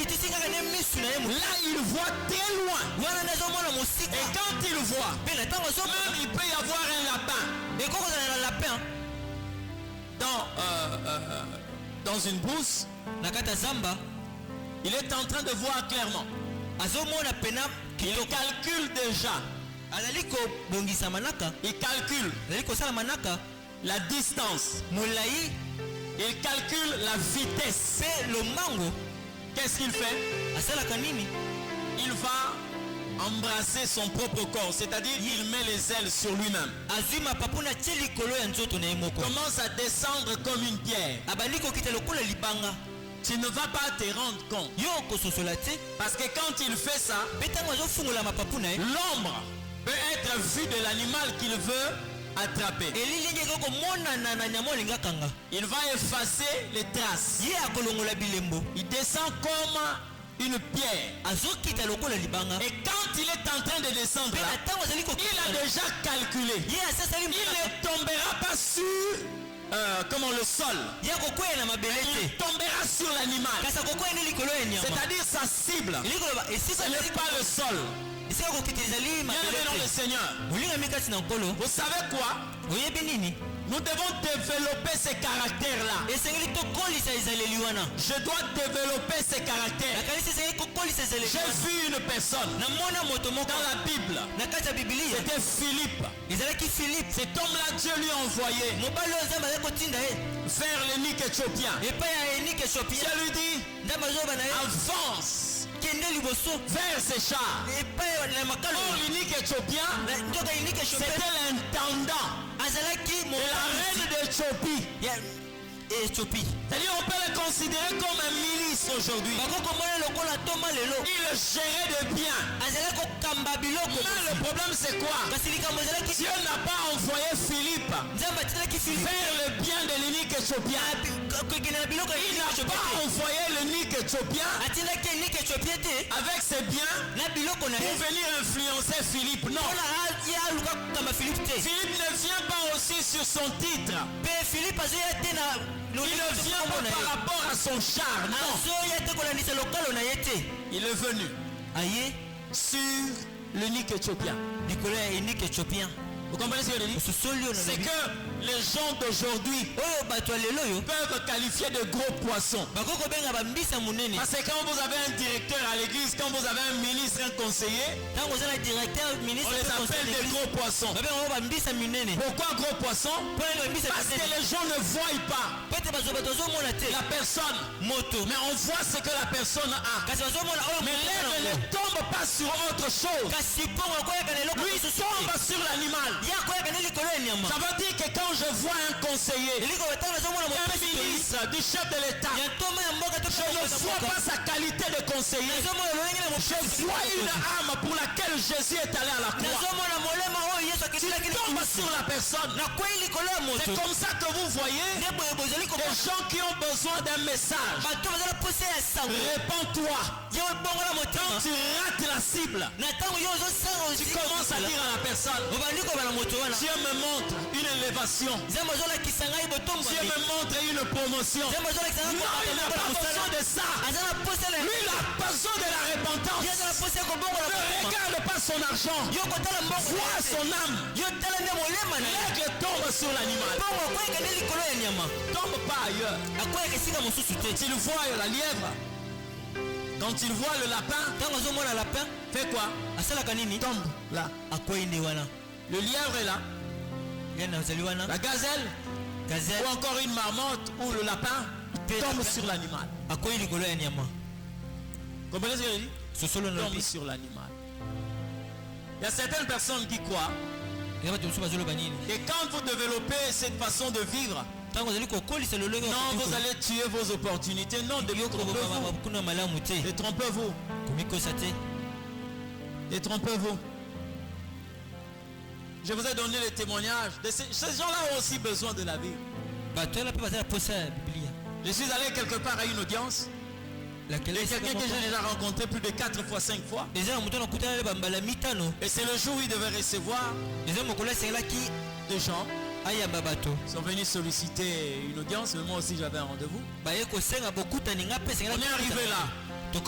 il voit très loin. Et quand il voit, même il peut y avoir un lapin. Dans une brousse, il est en train de voir clairement. Il calcule déjà. Il calcule la distance. Il calcule la vitesse. Qu'est-ce qu'il fait? Il va embrasser son propre corps, c'est-à-dire il met les ailes sur lui-même. Commence à descendre comme une pierre. Tu ne vas pas te rendre compte. Parce que quand il fait ça, l'ombre peut être vue de l'animal qu'il veut attraper. Il va effacer les traces. Il descend comme une pierre. Et quand il est en train de descendre là, il a déjà calculé. Il ne tombera pas sur le sol. Il tombera sur l'animal. C'est-à-dire sa cible. Ce n'est pas le sol. Bien-aimé dans le Seigneur. Vous savez quoi? Nous devons développer ces caractères-là. Je dois développer ces caractères. J'ai vu une personne dans la Bible. C'était Philippe. Cet homme-là, Dieu lui a envoyé vers l'énigme éthiopien. Dieu lui dit, avance vers ses chars. Or, l'énigme éthiopien, c'était l'intendant de la reine d'Éthiopie. C'est-à-dire on peut le considérer comme un ministre aujourd'hui. Il gérait de bien. Mais le problème c'est quoi? Dieu n'a pas envoyé Philippe vers le bien de l'unique éthiopien. Il n'a pas envoyé l'unique éthiopien avec ses biens pour venir influencer Philippe. Non. Philippe ne vient pas aussi sur son titre. Il ne vient pas par rapport à son char. Non. Il est venu sur l'unique éthiopien. Vous comprenez ce que je dis? C'est que les gens d'aujourd'hui peuvent qualifier de gros poissons. Parce que quand vous avez un directeur à l'église, quand vous avez un ministre, un conseiller, on les appelle des gros poissons. Pourquoi gros poissons? Parce que les gens ne voient pas la personne. Mais on voit ce que la personne a. Mais l'aigle ne tombe pas sur autre chose. Lui tombe sur l'animal. Ça veut dire que quand je vois un conseiller, un ministre du chef de l'État, je ne vois pas sa qualité de conseiller. Je vois une âme pour laquelle Jésus est allé à la croix. Tu tombes sur la personne. C'est comme ça que vous voyez des gens qui ont besoin d'un message. Répands-toi. Quand tu rates la cible, tu commences à dire à la personne, Dieu me montre une élévation, Dieu me montre une promotion. Non, il n'a pas besoin de ça. Lui, il a besoin de la repentance. Ne regarde pas son argent, vois son âme. L'aigle tombe sur l'animal, tombe pas ailleurs. S'il voit la lièvre, quand il voit le lapin, fait quoi? Tombe là. Le lièvre est là. La gazelle, ou encore une marmotte ou le lapin tombe sur l'animal. Comprenez ce que je dis? Tombe sur l'animal. Il y a certaines personnes qui croient que quand vous développez cette façon de vivre, non, vous allez tuer vos opportunités. Non, détrompez-vous. Détrompez-vous. Détrompez-vous. Je vous ai donné les témoignages. Ces gens-là ont aussi besoin de la vie. Je suis allé quelque part à une audience. Et quelqu'un que j'ai déjà rencontré plus de 4 fois, 5 fois. Et c'est le jour où il devait recevoir des gens. Ils sont venus solliciter une audience, mais moi aussi j'avais un rendez-vous. On est arrivé là. J'ai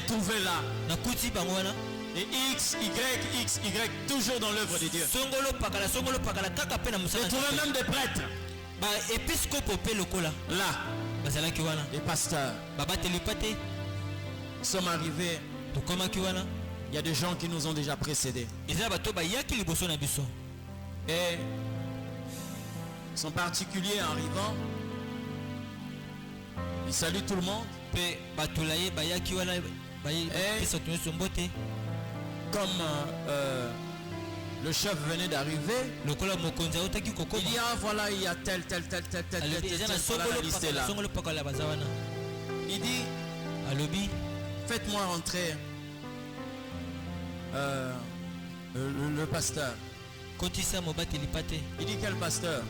trouvé là. Et X, Y, toujours dans l'œuvre de Dieu. J'ai trouvé même des prêtres. Là. Des pasteurs. Nous sommes arrivés. Il y a des gens qui nous ont déjà précédés. Et ils sont particuliers en arrivant. Ils saluent tout le monde. Et comme le chef venait d'arriver, il dit ah voilà, il y a tel voilà, la liste est là. Il dit faites-moi rentrer le pasteur. Il dit quel pasteur?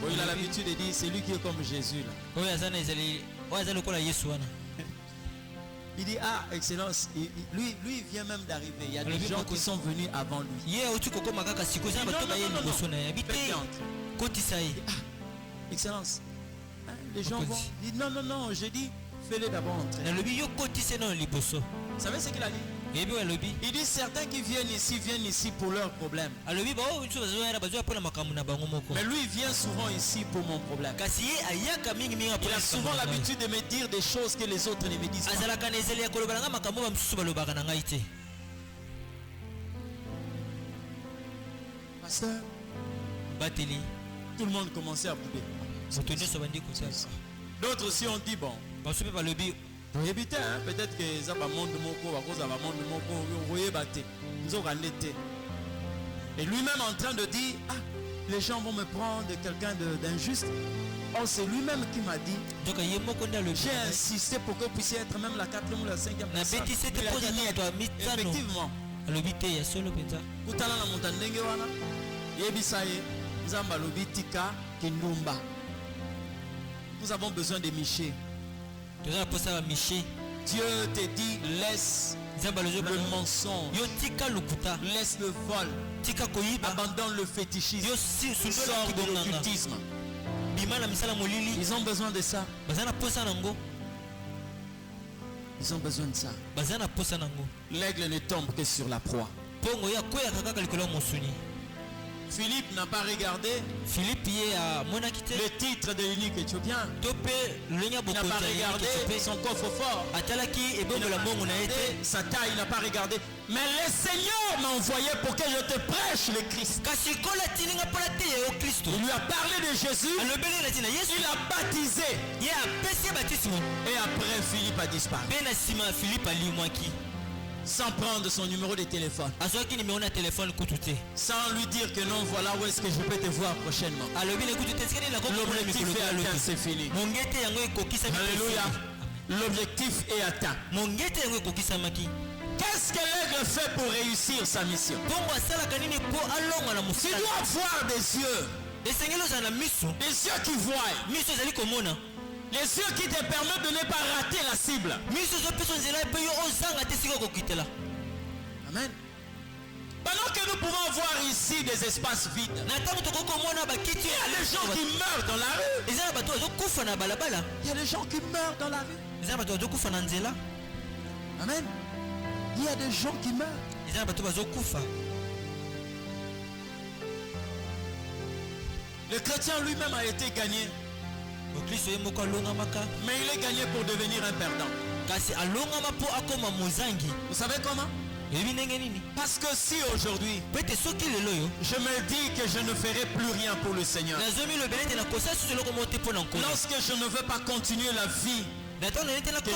Bon, il a l'habitude de dire c'est lui qui est comme Jésus là. Il dit ah excellence, lui il vient même d'arriver. Il y a des gens qui sont venus avant lui. Excellence, les gens vont dire non, j'ai dit fais-les d'abord entrer. Vous savez ce qu'il a dit? Il dit certains qui viennent ici pour leurs problèmes. Mais lui il vient souvent ici pour mon problème. Il a souvent l'habitude de me dire des choses que les autres ne me disent pas. Pasteur, tout le monde commençait à bouder. D'autres aussi ont dit bon, peut-être que ça va monde et lui-même en train de dire ah, les gens vont me prendre quelqu'un d'injuste. Oh, c'est lui-même qui m'a dit. J'ai insisté pour que vous puissiez être même la 4e ou la 5e personne. Effectivement. Nous avons besoin de Miché. Dieu te dit laisse le mensonge, laisse le vol, abandonne le fétichisme, sors de l'occultisme. Ils ont besoin de ça. Ils ont besoin de ça. L'aigle ne tombe que sur la proie. Philippe n'a pas regardé le titre de l'unique éthiopien. Il n'a pas regardé son coffre-fort. Il n'a pas regardé sa taille, il n'a pas regardé. Mais le Seigneur m'a envoyé pour que je te prêche le Christ. Il lui a parlé de Jésus. Il a baptisé. Et après Philippe a disparu. sans prendre son numéro de téléphone, sans lui dire que non, voilà où est-ce que je peux te voir prochainement. L'objectif est atteint, c'est fini. Alléluia. L'objectif est atteint. Qu'est-ce que l'aigle fait pour réussir sa mission? Tu dois avoir des yeux. Des yeux qui voient. Les yeux qui te permettent de ne pas rater la cible. Amen. Pendant que nous pouvons voir ici des espaces vides, il y a des gens qui meurent dans la rue. Il y a des gens qui meurent dans la rue. Amen. Il y a des gens qui meurent. Le chrétien lui-même a été gagné. Mais il est gagné pour devenir un perdant. Vous savez comment? Parce que si aujourd'hui je me dis que je ne ferai plus rien pour le Seigneur, lorsque je ne veux pas continuer la vie que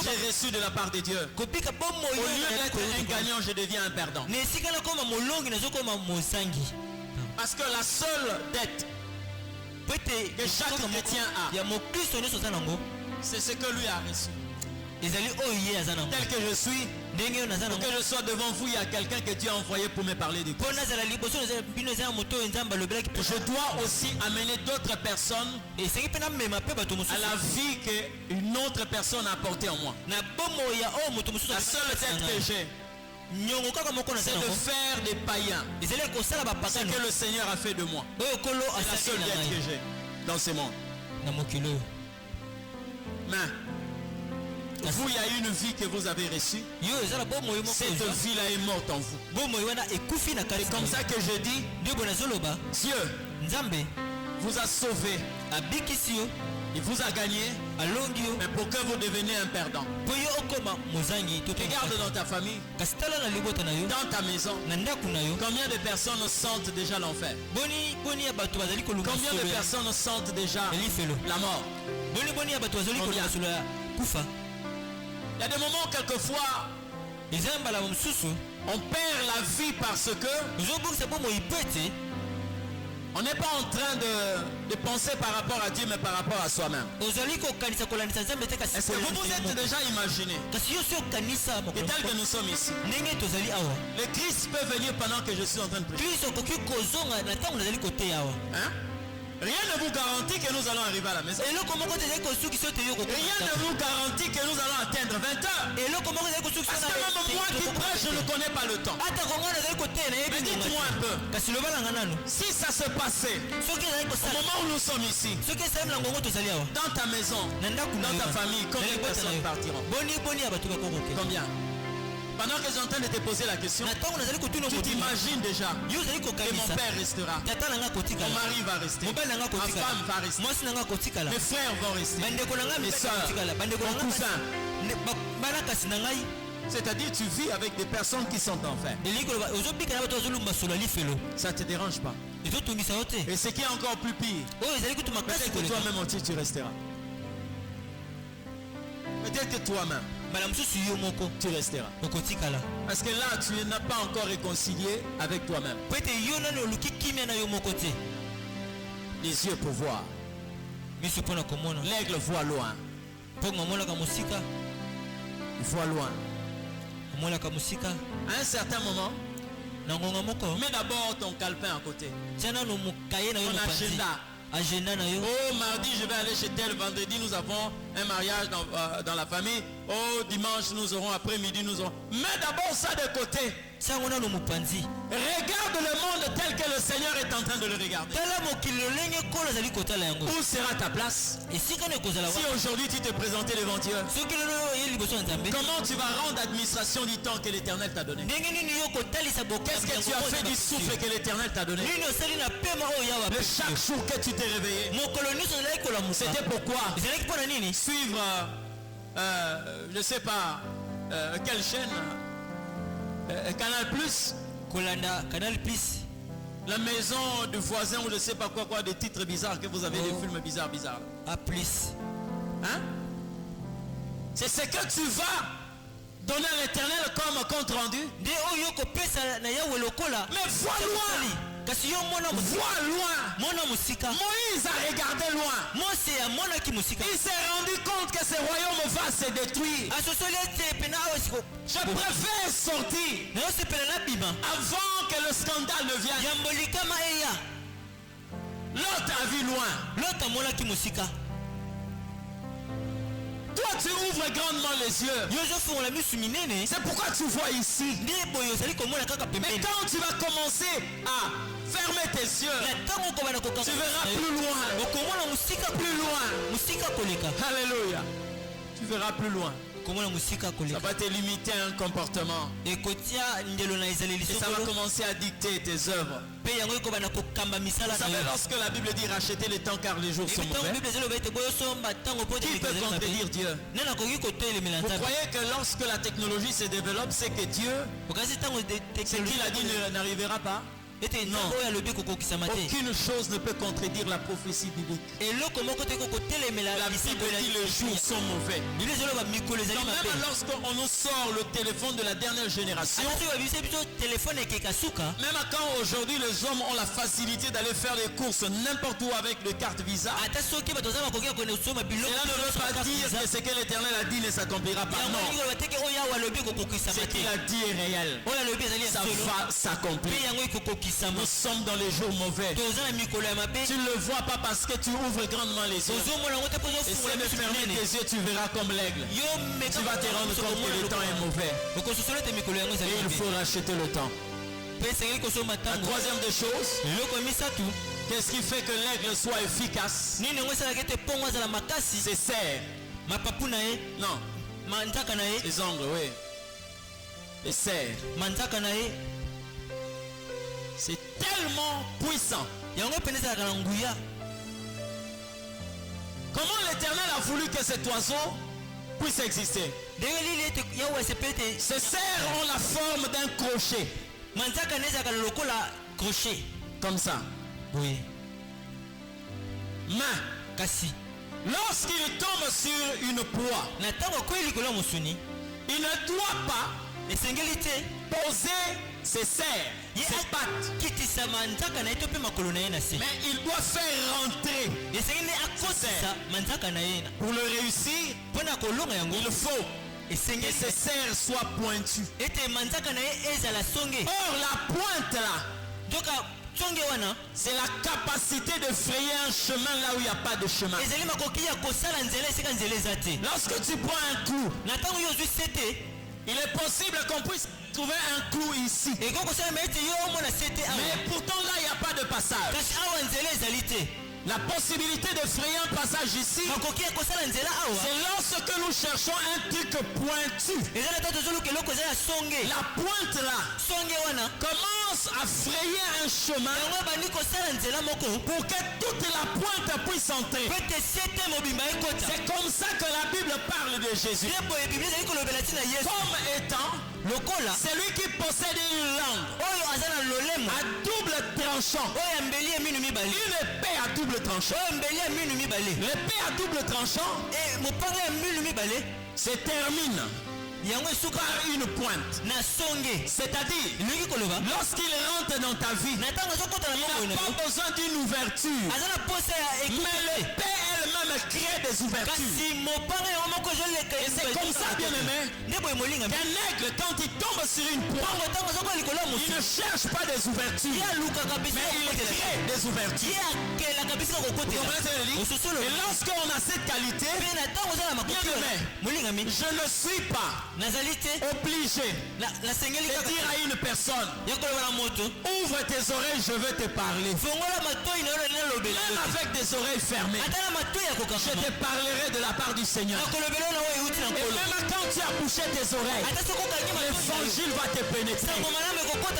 j'ai reçue de la part de Dieu, au lieu d'être un gagnant, je deviens un perdant. Parce que la seule dette que chaque chrétien a, c'est ce que lui a reçu. Tel que je suis, pour que je sois devant vous, il y a quelqu'un que Dieu a envoyé pour me parler de Christ. Je dois aussi amener d'autres personnes à la vie qu'une autre personne a apportée en moi. La seule tête que j'ai, c'est de faire des païens ce que le Seigneur a fait de moi. C'est la seule dette que j'ai dans ce monde. Mais vous, il y a une vie que vous avez reçue. Cette vie-là est morte en vous. C'est comme ça que je dis, Dieu vous a sauvé. Il vous a gagné, mais pour que vous deveniez un perdant. Regarde dans ta famille, dans ta maison, combien de personnes sentent déjà l'enfer? Combien de personnes sentent déjà la mort? Il y a des moments, quelquefois, on perd la vie parce que on n'est pas en train de penser par rapport à Dieu, mais par rapport à soi-même. Est-ce que vous vous êtes déjà imaginé que tel que nous sommes ici, le Christ peut venir pendant que je suis en train de prêcher? Hein? Rien ne vous garantit que nous allons arriver à la maison. Rien ne vous garantit que nous allons atteindre 20 heures. Parce que même moi qui prêche, je ne connais pas le temps. Mais dites-moi un peu, si ça se passait au moment où nous sommes ici, dans ta maison, dans ta famille, combien de personnes partiront? Combien? Pendant que j'ai en train de te poser la question, tu t'imagines déjà que mon père restera, mon mari va rester, ma femme va rester, mes frères vont rester, mes soeurs, mon cousin. C'est-à-dire tu vis avec des personnes qui sont en enfer. Ça ne te dérange pas. Et ce qui est encore plus pire, peut-être que toi-même aussi tu resteras. Peut-être que toi-même tu resteras. Parce que là, tu n'as pas encore réconcilié avec toi-même. Les yeux pour voir. L'aigle voit loin. Il voit loin. À un certain moment, mets d'abord ton calepin à côté. Ton agenda. Oh, mardi je vais aller chez tel, vendredi nous avons un mariage dans la famille. Oh, dimanche nous aurons, après-midi nous aurons. Mets d'abord ça de côté. Regarde le monde tel que le Seigneur est en train de le regarder. Où sera ta place? Si aujourd'hui tu te présentais devant Dieu, comment tu vas rendre administration du temps que l'Éternel t'a donné? Qu'est-ce que tu as fait du souffle que l'Éternel t'a donné? De chaque jour que tu t'es réveillé, c'était pourquoi? Suivre je ne sais pas quelle chaîne, Canal Plus, la maison du voisin ou je ne sais pas quoi, des titres bizarres que vous avez, des films bizarres. Hein? C'est ce que tu vas donner à l'Éternel comme compte rendu. Mais vois loin. Vois loin. Moïse a regardé loin. Il s'est rendu compte que ce royaume va se détruire. Je préfère sortir avant que le scandale ne vienne. L'autre a vu loin. Toi tu ouvres grandement les yeux. C'est pourquoi tu vois ici. Mais quand tu vas commencer à fermer tes yeux, tu verras plus loin. Plus loin. Alléluia. Tu verras plus loin. Ça va te limiter à un comportement. Et ça va commencer à dicter tes œuvres. Vous savez, lorsque la Bible dit racheter le temps car les jours sont mauvais, qui peut contredire Dieu? Vous croyez que lorsque la technologie se développe, c'est que Dieu, ce qu'il a dit n'arrivera pas? Non. Aucune chose ne peut contredire la prophétie biblique. La Bible dit les jours sont mauvais. Donc même lorsqu'on nous sort le téléphone de la dernière génération, même quand aujourd'hui les hommes ont la facilité d'aller faire les courses n'importe où avec le carte Visa, cela ne veut pas dire que ce que l'Éternel a dit ne s'accomplira pas. Non. Ce qu'il a dit est réel. Ça va s'accomplir. Nous sommes dans les jours mauvais. Tu ne le vois pas parce que tu ouvres grandement les yeux. Essaie de fermer tes yeux, tu verras comme l'aigle. Tu vas te rendre compte que le temps est mauvais. Et il faut racheter le temps. La troisième des choses, qu'est-ce qui fait que l'aigle soit efficace? C'est serre. Non. Les ongles, oui. Les serres. C'est tellement puissant. Comment l'Éternel a voulu que cet oiseau puisse exister? Ces serres ont la forme d'un crochet. Comme ça. Oui. Main. Lorsqu'il tombe sur une proie, il ne doit pas poser ses serres, ses pattes. Mais il doit faire rentrer. Pour le réussir, il faut que ses serres soient pointues. Or la pointe là, c'est la capacité de frayer un chemin là où il n'y a pas de chemin. Lorsque tu prends un clou, il est possible qu'on puisse trouver un clou ici. Mais pourtant là il n'y a pas de passage. La possibilité de frayer un passage ici, c'est lorsque nous cherchons un truc pointu. La pointe là commence à frayer un chemin pour que toute la pointe puisse entrer. C'est comme ça que la Bible parle de Jésus comme étant celui qui possède une langue à double tranchant, une épée à double tranchant. L'épée à double tranchant se termine par une pointe. C'est-à-dire, lorsqu'il rentre dans ta vie, il n'a pas besoin d'une ouverture, mais l'épée elle-même crée des ouvertures. Et c'est comme ça, bien aimé, qu'un aigle, quand il tombe sur une proie, il ne cherche pas des ouvertures, mais il crée des ouvertures. Et lorsqu'on a cette qualité, bien aimé, je ne suis pas obligé de dire à une personne, ouvre tes oreilles, je veux te parler. Même avec des oreilles fermées, je te parlerai de la part du Seigneur. Et même quand tu as bouché tes oreilles, l'évangile va te pénétrer.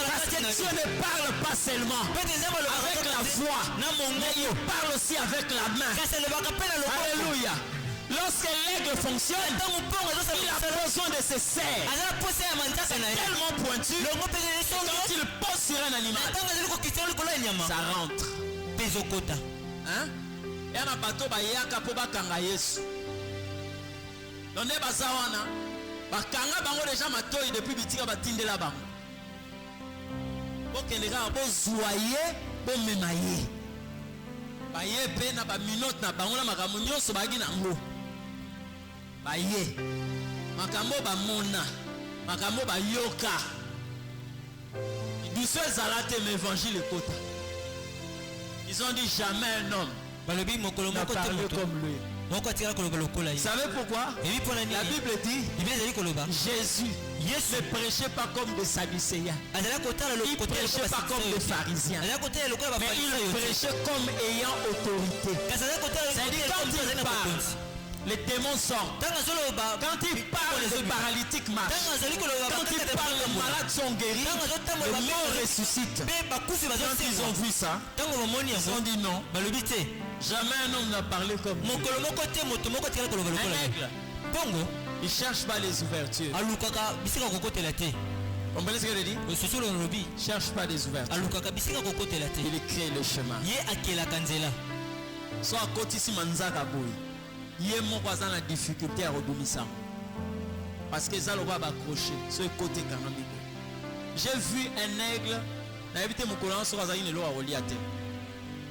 Parce que Dieu ne parle pas seulement avec la voix, mais il parle aussi avec la main. Alléluia. Lorsque l'aigle fonctionne, il a besoin de ses serres. C'est tellement pointu, quand il pose sur un animal, ça rentre. Hein? Et un bateau bayaka pour bakanga Yesu. Donne bazawana. bakanga bango déjà matoi depuis bitika batindela bango bokendeka bozwa ye bomema ye baye mpe na baminote na bango na makambo nyonso baki nango baye makambo bamona makambo bayoka biso ezala te mais évangile ekota. Ils ont dit jamais un homme n'a parlé comme lui. Vous savez pourquoi? La Bible dit Jésus ne prêchait pas comme des Sadducéens. Il ne prêchait pas comme des pharisiens. Mais il prêchait comme ayant autorité. C'est-à-dire quand il parle, les démons sortent. Quand il parle, les paralytiques marchent. Quand il parle, les malades sont guéris. Les morts ressuscitent. Quand ils ont vu ça, ils ont dit non. Jamais un homme n'a parlé comme lui. Un aigle, il ne cherche pas les ouvertures. Comprenez ce que je dis? Il ne cherche pas les ouvertures. Il crée le chemin. Soit à côté ici, manzaka boy. Il y a une difficulté à rebondir. Parce que ça, on va accrocher. Ce côté canambique. J'ai vu un aigle.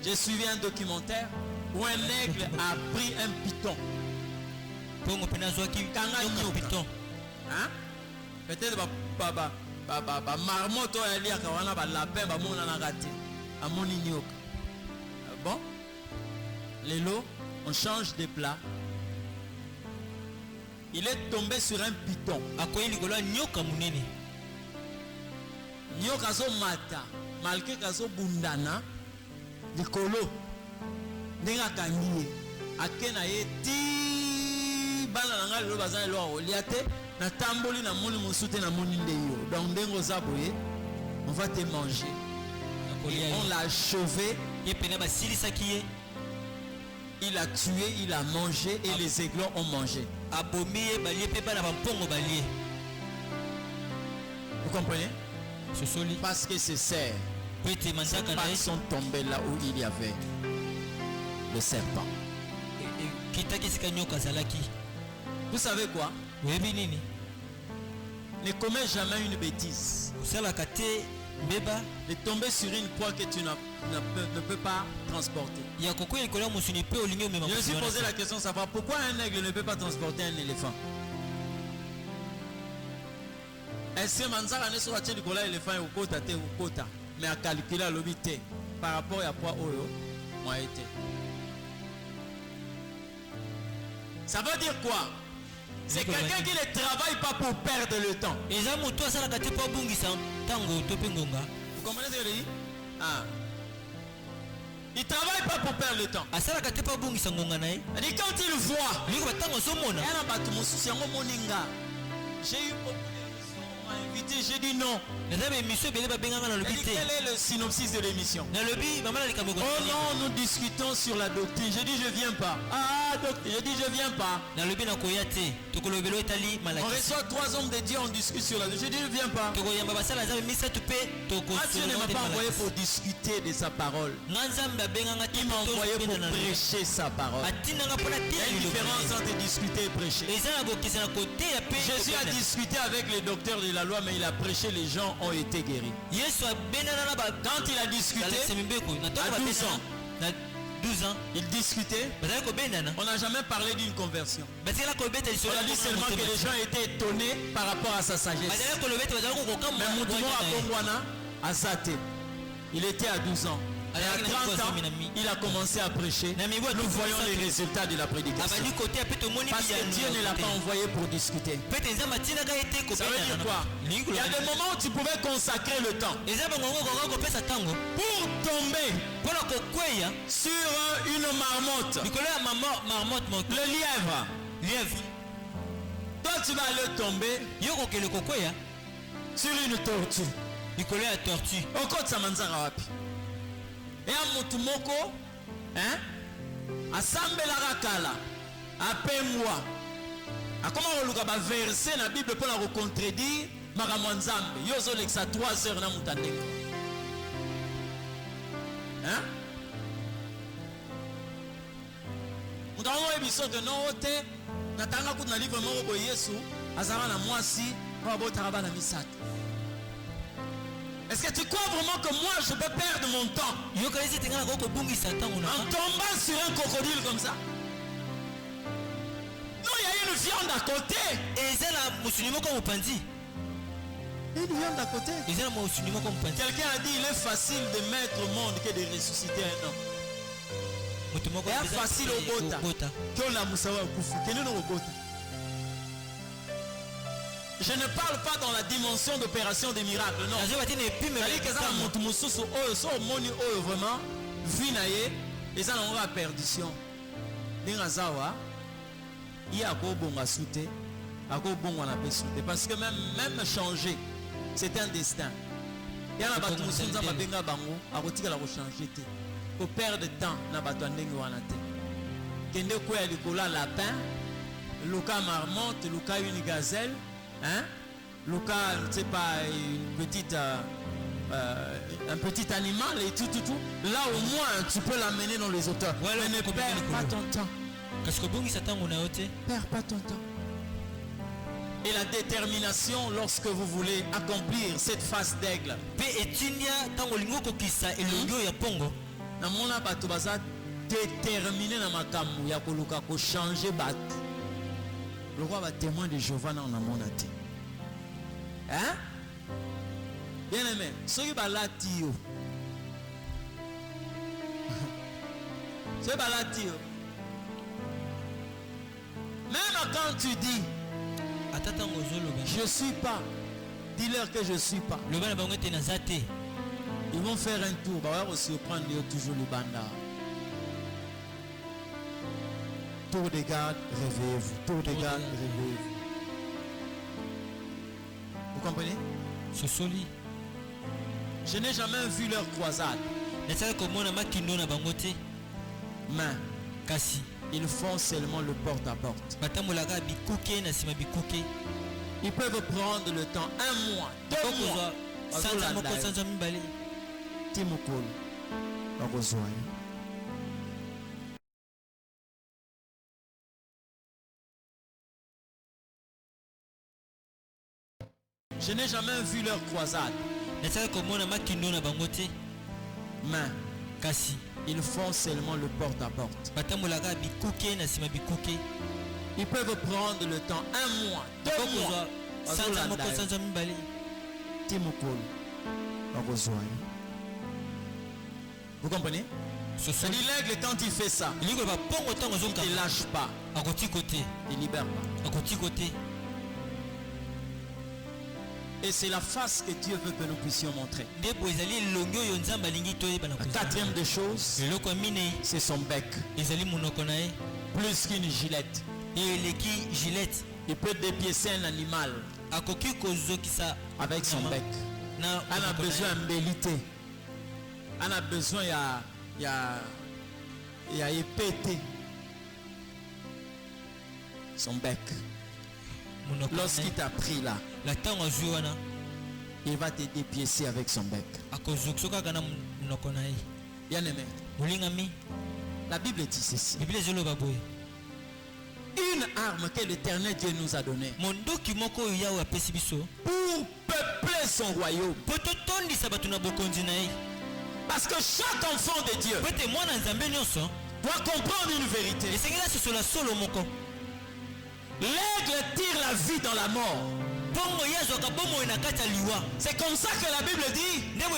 J'ai suivi un documentaire où un aigle a pris un python. Hein? Peut-être marmotte bon, les lots, on change de plat. Il est tombé sur un python. Nyoka zo mata, malgré kazo bundana, likolo, nenga kangiye, akena ye ti bana nanga lo bazana lo oliate, na tamboli na moni musute na moni ndeyo. Donc ndengo zaboye, on va te manger. Et on l'a achevé. Il a tué, il a mangé et les aiglons ont mangé. Vous comprenez? Parce que ces cerfs sont tombés là où il y avait le serpent. Vous savez quoi? Ne commets jamais une bêtise. De tomber sur une proie que tu ne peux pas transporter. Je me suis posé la question de savoir pourquoi un aigle ne peut pas transporter un éléphant. Est-ce que Manzara ne soit pas un éléphant ou kota, mais à calculer à l'obité par rapport à poids oyo, moi été. Ça veut dire quoi? C'est quelqu'un qui ne travaille pas pour perdre le temps. Vous comprenez ce que je dis? Ah. Il ne travaille pas pour perdre le temps. Et quand il voit, j'ai eu beaucoup d'émissions, on m'a invité, j'ai dit non. Quel est le synopsis de l'émission? Oh non, nous discutons sur la doctrine. J'ai dit je viens pas. Ah, doctrine, j'ai dit je viens pas. On reçoit 3 hommes de Dieu, on discute sur la doctrine. J'ai dit je viens pas. Ah, Dieu ne m'a pas envoyé pour discuter de sa parole. Il m'a envoyé pour prêcher sa parole. Il y a une différence entre discuter et prêcher. Jésus a discuté avec les docteurs de la loi, mais il a prêché, les gens ont été guéris. Quand il a discuté, à 12 ans, il discutait. On n'a jamais parlé d'une conversion. On a dit seulement que les gens étaient étonnés par rapport à sa sagesse. Mais Moudoumo à Bongwana, à Zate, il était à 12 ans. Et à 30 ans, il a commencé à prêcher. Nous voyons les résultats de la prédication. Parce que Dieu ne l'a pas envoyé pour discuter. Ça veut dire quoi? Il y a des moments où tu pouvais consacrer le temps pour tomber sur une marmotte. Le lièvre. Toi, tu vas aller tomber sur une tortue. Au côté de Samanzara Wapi. Et à Motumoko, asambelaka kala, apemwa. A comment on luka ba verset na Bible pour la recontredire makambo nzambe. Yozo lexa 3 heures na mutandeko. Mutamo ebiso que non ote natanga kuna livre moko ko Yesu Azamana moi si, est-ce que tu crois vraiment que moi je peux perdre mon temps en tombant sur un crocodile comme ça? Non, il y a une viande à côté. Et c'est la musulman comme Pandi. Une viande à côté. Quelqu'un a dit il est facile de mettre au monde que de ressusciter un homme. C'est facile au bota. Je ne parle pas dans la dimension d'opération des miracles, non. Vraiment, ils ont la perdition. Parce que même changer, c'est un destin. Il y a un bateau qui a changer. Pour perdre de temps, na bateau kende quoi likola lapin, luka marmotte, luka une gazelle, hein? Luka, c'est pas une petite un petit animal et tout. Là au moins tu peux l'amener dans les auteurs. Mais ne perds pas ton temps. Perds pas ton temps. Et la détermination lorsque vous voulez accomplir cette phase d'aigle. Na mona bato baza déterminé na makambo ya koluka ko changer bato. Le roi va témoin de Jéhovah na mona te. Hein? Bien aimé, soki balati yo. Soki balati yo. Même quand tu dis je suis pas, dis-leur que je suis pas. Ils vont faire un tour, bah ouais, aussi prendre toujours le banda. Tour de garde, réveillez-vous. Tour de garde, réveillez-vous. Vous comprenez? Je n'ai jamais vu leur croisade. Mais ils font seulement le porte-à-porte. Ils peuvent prendre le temps, 1 mois, 2 mois. Je n'ai jamais vu leur croisade. Mais ils font seulement le porte-à-porte. Ils peuvent prendre le temps, 1 mois, 2 mois. Vous comprenez? C'est l'aigle quand il fait ça, il ne lâche pas, il libère pas. Et c'est la face que Dieu veut que nous puissions montrer. La 4e des choses, c'est son bec. Plus qu'une gilette. Il peut dépiécer un animal avec son bec. On a besoin d'embellité. On a besoin il y a épété son bec. Lorsqu'il t'a pris là, il va te dépiécer avec son bec. Bien aimé, la Bible dit ceci. Une arme que l'Éternel Dieu nous a donnée pour peupler son royaume. Parce que chaque enfant de Dieu doit comprendre une vérité. L'aigle tire la vie dans la mort. C'est comme ça que la Bible dit, là où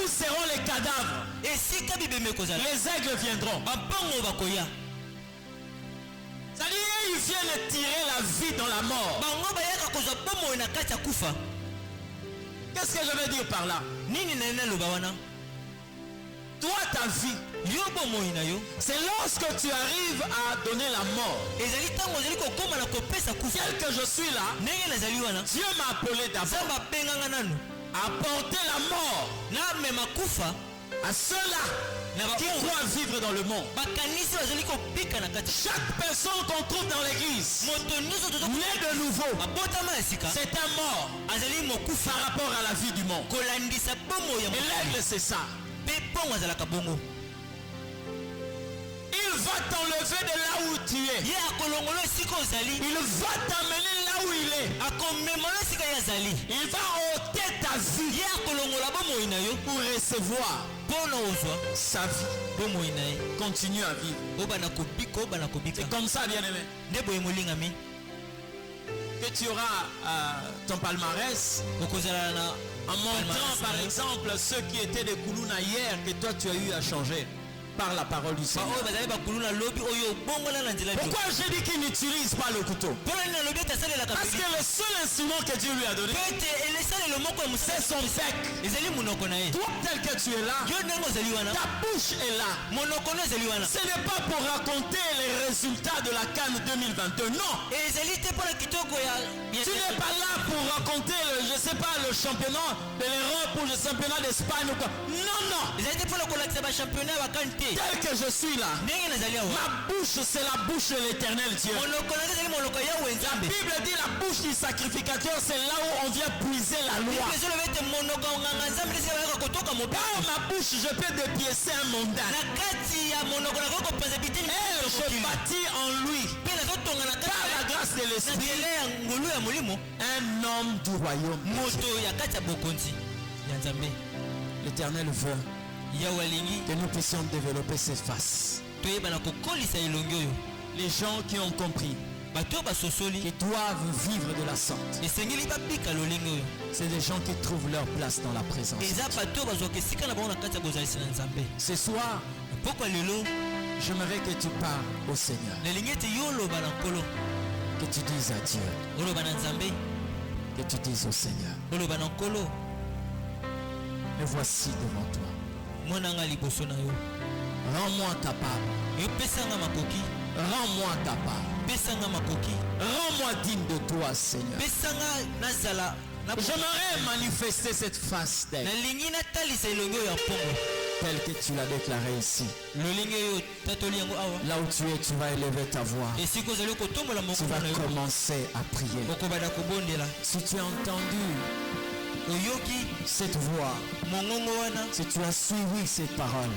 seront les cadavres, les aigles viendront. C'est-à-dire ils viennent tirer la vie dans la mort. Qu'est-ce que je veux dire par là? Toi, ta vie, c'est lorsque tu arrives à donner la mort. Tel que je suis là, Dieu m'a appelé d'abord à porter la mort à ceux-là qui croient vivre dans le monde. Chaque personne qu'on trouve dans l'église, né de nouveau, c'est un mort par rapport à la vie du monde. Et l'aigle, c'est ça. Ils va t'enlever de là où tu es. Ye akolongolo siko zali. Il va t'amener là où il est. Akomemolo sika ya zali. Il va ôter ta vie. Ye akolongola bomo inayo Pour recevoir bono ozwa sa vie. bomo inaye. Continue à vivre. Obana kobika obana kobika. C'est comme ça, bien-aimé. Nebo emolinga mi. Que tu auras ton palmarès Okozala na en montrant par exemple ceux qui étaient des Koulouna hier que toi tu as eu à changer par la parole du Seigneur. Pourquoi j'ai dit qu'il n'utilise pas le couteau? Parce que le seul instrument que Dieu lui a donné, c'est son bec. Toi tel que tu es là, ta bouche est là. Ce n'est pas pour raconter les résultats de la CAN 2022, non. Tu n'es pas là pour raconter je sais pas, le championnat de l'Europe ou le championnat d'Espagne ou quoi. Non, non. Tel que je suis là, ma bouche c'est la bouche de l'Éternel Dieu. La Bible dit la bouche du sacrificateur, c'est là où on vient puiser la loi. Dans ma bouche je peux dépiécer un mondain. Et je bâtis en lui, par la grâce de l'Esprit, un homme du royaume. L'Éternel veut que nous puissions développer cette face. Les gens qui ont compris qui doivent vivre de la sorte, c'est des gens qui trouvent leur place dans la présence. Ce soir, j'aimerais que tu parles au Seigneur, que tu dises à Dieu, que tu dises au Seigneur, me voici devant toi. Rends-moi capable. Rends-moi capable. Rends-moi digne de toi, Seigneur. J'aimerais manifester cette face d'elle telle que tu l'as déclaré ici. Là où tu es, tu vas élever ta voix. Tu vas commencer à prier. Si tu as entendu cette voix, si tu as suivi cette parole,